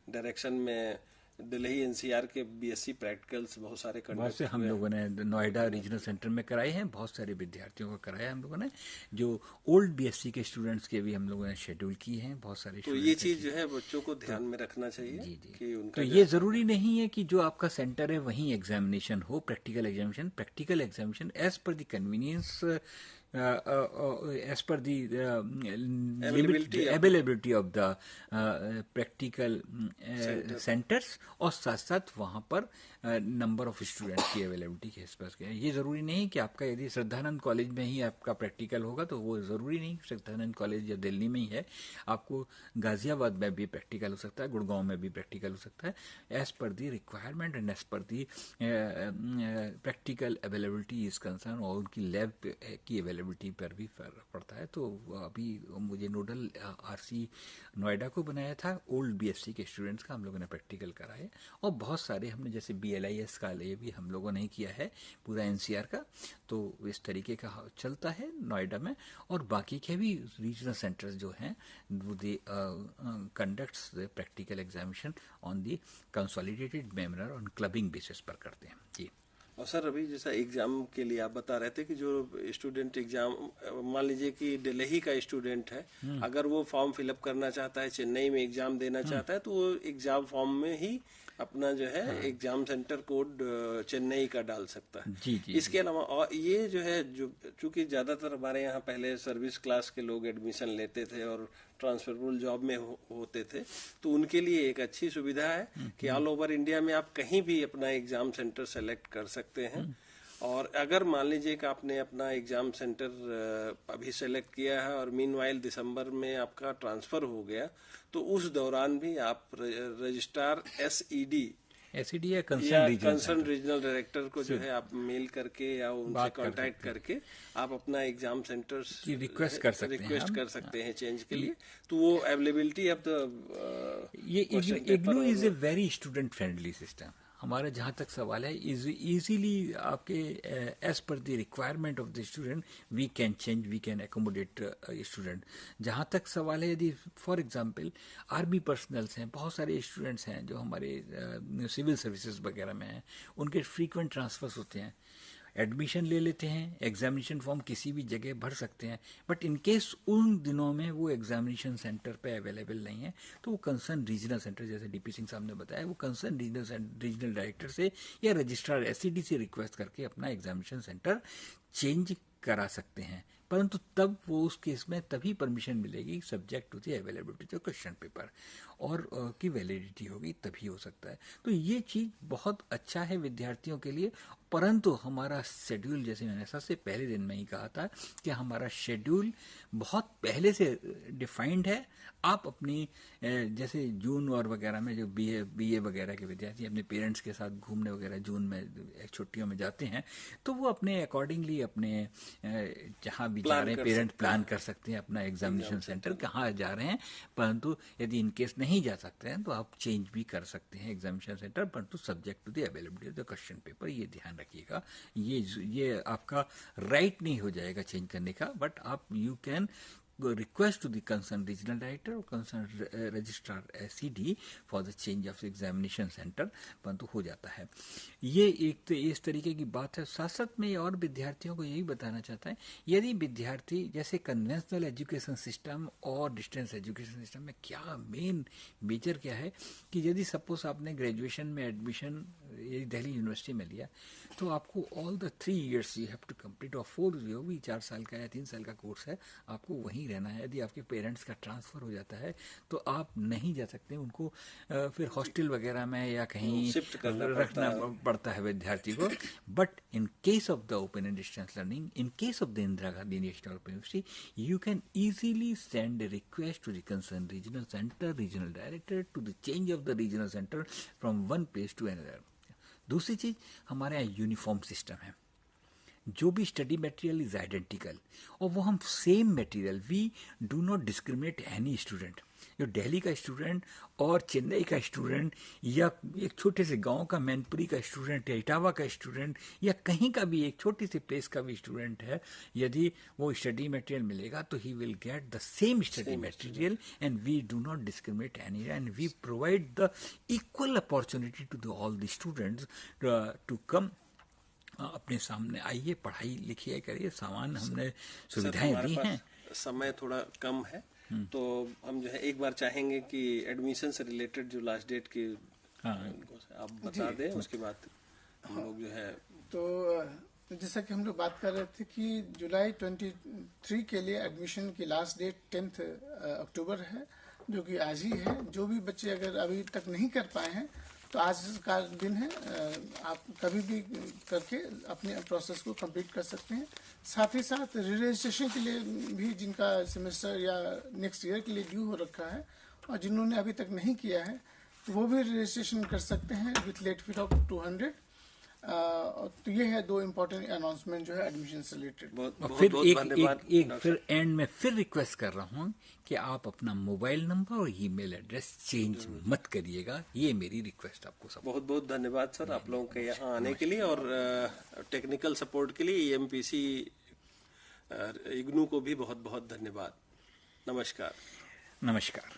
डायरेक्शन में दिल्ली NCR के BSc प्रैक्टिकल्स बहुत सारे बहुत से कंडक्ट हम हुए हैं। लोगों ने नोएडा रीजनल सेंटर में कराए हैं, बहुत सारे विद्यार्थियों को कराया हम लोगों ने, जो ओल्ड BSc के स्टूडेंट्स के भी हम लोगों ने शेड्यूल किए हैं, बहुत सारे तो ये चीज जो है बच्चों को ध्यान में रखना चाहिए जी जी। कि उनका तो जो ये जरूरी नहीं है कि जो आपका सेंटर है वहीं एग्जामिनेशन हो, practical examination as per the convenience, as per the availability of the practical centers, और साथ साथ वहाँ पर नंबर ऑफ स्टूडेंट्स की अवेलेबिलिटी के आसपास के। ये ज़रूरी नहीं कि आपका यदि श्रद्धानंद कॉलेज में ही आपका प्रैक्टिकल होगा तो वो ज़रूरी नहीं श्रद्धानंद कॉलेज या दिल्ली में ही है, आपको गाजियाबाद में भी प्रैक्टिकल हो सकता है, गुड़गांव में भी प्रैक्टिकल हो सकता है, as per the requirement and as per the practical availability is concern, और उनकी लैब की अवेलेबिलिटी पर भी फर्क पड़ता है। तो अभी मुझे नोडल RC नोएडा को बनाया था, ओल्ड BSc के स्टूडेंट्स का हम लोगों ने प्रैक्टिकल कराए, और बहुत सारे हमने जैसे BLIS का ये भी हम लोगों ने किया है पूरा NCR का, तो इस तरीके का चलता है नोएडा में। और बाकी के भी रीजनल सेंटर्स जो हैं वो they conducts the practical examination on the consolidated manner on clubbing basis पर करते हैं जी। और सर अभी जैसा एग्जाम के लिए आप बता रहे थे कि जो स्टूडेंट एग्जाम, मान लीजिए कि दिल्ली का स्टूडेंट है, अगर वो फॉर्म फिलअप करना चाहता है, चेन्नई में एग्जाम देना चाहता है, तो वो एग्जाम फॉर्म में ही अपना जो है एग्जाम सेंटर कोड चेन्नई का डाल सकता है। जी जी। इसके अलावा और ये जो है, जो चूंकि ज्यादातर हमारे यहाँ पहले सर्विस क्लास के लोग एडमिशन लेते थे और ट्रांसफरेबल जॉब में होते थे, तो उनके लिए एक अच्छी सुविधा है कि ऑल ओवर इंडिया में आप कहीं भी अपना एग्जाम सेंटर सेलेक्ट कर सकते हैं। और अगर मान लीजिए कि आपने अपना एग्जाम सेंटर अभी सेलेक्ट किया है और मीनवाइल दिसंबर में आपका ट्रांसफर हो गया, तो उस दौरान भी आप रजिस्ट्रार SED या कंसर्न रीजनल डायरेक्टर को जो है आप मेल करके या उनसे कांटेक्ट करके आप अपना एग्जाम सेंटर की रिक्वेस्ट कर सकते हैं चेंज के लिए। तो वो अवेलेबिलिटी ऑफ द ये IGNOU is a very student friendly system. हमारा जहाँ तक सवाल है, इजीली आपके as per the requirement of the student we can change, we can accommodate student. जहाँ तक सवाल है, यदि फॉर एग्जांपल आर्मी पर्सनल्स हैं, बहुत सारे स्टूडेंट्स हैं जो हमारे सिविल सर्विसेज वगैरह में हैं, उनके फ्रीक्वेंट ट्रांसफर्स होते हैं, एडमिशन ले लेते हैं, एग्जामिनेशन फॉर्म किसी भी जगह भर सकते हैं, बट इन केस उन दिनों में वो एग्जामिनेशन सेंटर पे अवेलेबल नहीं है, तो वो कंसर्न रीजनल सेंटर, जैसे DP सिंह साहब ने बताया, वो कंसर्न रीजनल डायरेक्टर से या रजिस्ट्रार SED से रिक्वेस्ट करके अपना एग्जामिनेशन सेंटर चेंज करा सकते हैं। परंतु तब वो उस केस में तभी परमिशन मिलेगी subject to the availability of question paper, और की वैलिडिटी होगी तभी हो सकता है। तो ये चीज़ बहुत अच्छा है विद्यार्थियों के लिए। परंतु हमारा शेड्यूल, जैसे मैंने सबसे पहले दिन में ही कहा था कि हमारा शेड्यूल बहुत पहले से डिफाइंड है। आप अपनी जैसे जून और वगैरह में जो BA वगैरह के विद्यार्थी अपने पेरेंट्स के साथ घूमने वगैरह जून में छुट्टियों में जाते हैं, तो वो अपने अकॉर्डिंगली अपने जहाँ भी जा रहे हैं पेरेंट प्लान कर सकते हैं अपना एग्जामिनेशन सेंटर कहाँ जा रहे हैं। परंतु यदि इन केस नहीं जा सकते हैं तो आप चेंज भी कर सकते हैं एग्जामिनेशन सेंटर, परंतु subject to the availability of the question paper. ये ध्यान रखिएगा, ये आपका राइट नहीं हो जाएगा चेंज करने का, बट आप you can request to the concerned regional director or concerned registrar SED for the change of examination center, परंतु हो जाता है। ये एक तो इस तरीके की बात है। साथ साथ में और विद्यार्थियों को यही बताना चाहता है, यदि विद्यार्थी जैसे कन्वेंशनल एजुकेशन सिस्टम और डिस्टेंस एजुकेशन सिस्टम में क्या मेजर क्या है कि यदि सपोज आपने ग्रेजुएशन में एडमिशन दिल्ली यूनिवर्सिटी में लिया, तो आपको all the 3 years you have to complete, और 4 जो भी 4 साल का या 3 साल का कोर्स है आपको वहीं रहना है, यदि आपके पेरेंट्स का ट्रांसफर हो जाता है तो आप नहीं जा सकते, उनको फिर हॉस्टल वगैरह में या कहीं शिफ्ट करना रखना पड़ता है विद्यार्थी को. But in case of the open and distance learning, in case of the Indira Gandhi national open university, you can easily send a request to the concerned regional center, regional director, to the change of the regional center from one place to another. दूसरी चीज, हमारे यहाँ uniform system है. जो भी study material is identical, और वो हम same material, we do not discriminate any student. जो दिल्ली का स्टूडेंट और चेन्नई का स्टूडेंट या एक छोटे से गांव का मैनपुरी का स्टूडेंट या इटावा का स्टूडेंट या कहीं का भी एक छोटी सी प्लेस का भी स्टूडेंट है, यदि वो स्टडी मटेरियल मिलेगा तो he will get the same study material, and we do not discriminate any, and we provide the equal opportunity to all the students to come. अपने सामने आइए, पढ़ाई लिखिए, करिए, सामान हमने सुविधाएं दी हैं. समय थोड़ा कम है, तो हम जो है एक बार चाहेंगे कि एडमिशन से रिलेटेड जो लास्ट डेट की आप बता दें, उसके बाद हम लोग जो है. तो जैसा कि हम लोग बात कर रहे थे कि जुलाई 23 के लिए एडमिशन की लास्ट डेट 10 अक्टूबर है, जो कि आज ही है. जो भी बच्चे अगर अभी तक नहीं कर पाए हैं तो आज का दिन है, आप कभी भी करके अपने प्रोसेस को कंप्लीट कर सकते हैं. साथ ही साथ रजिस्ट्रेशन के लिए भी, जिनका सेमेस्टर या नेक्स्ट ईयर के लिए ड्यू हो रखा है और जिन्होंने अभी तक नहीं किया है, वो भी रजिस्ट्रेशन कर सकते हैं विथ लेट फीस ऑफ 200. तो ये है दो इम्पोर्टेंट अनाउंसमेंट जो है एडमिशन से रिलेटेड. फिर एक फिर एंड में फिर रिक्वेस्ट कर रहा हूँ कि आप अपना मोबाइल नंबर और ईमेल एड्रेस चेंज मत करिएगा. ये मेरी रिक्वेस्ट आपको सब. बहुत बहुत धन्यवाद सर आप लोगों के यहाँ आने के लिए और टेक्निकल सपोर्ट के लिए. EMPC इग्नू को भी बहुत बहुत धन्यवाद. नमस्कार. नमस्कार.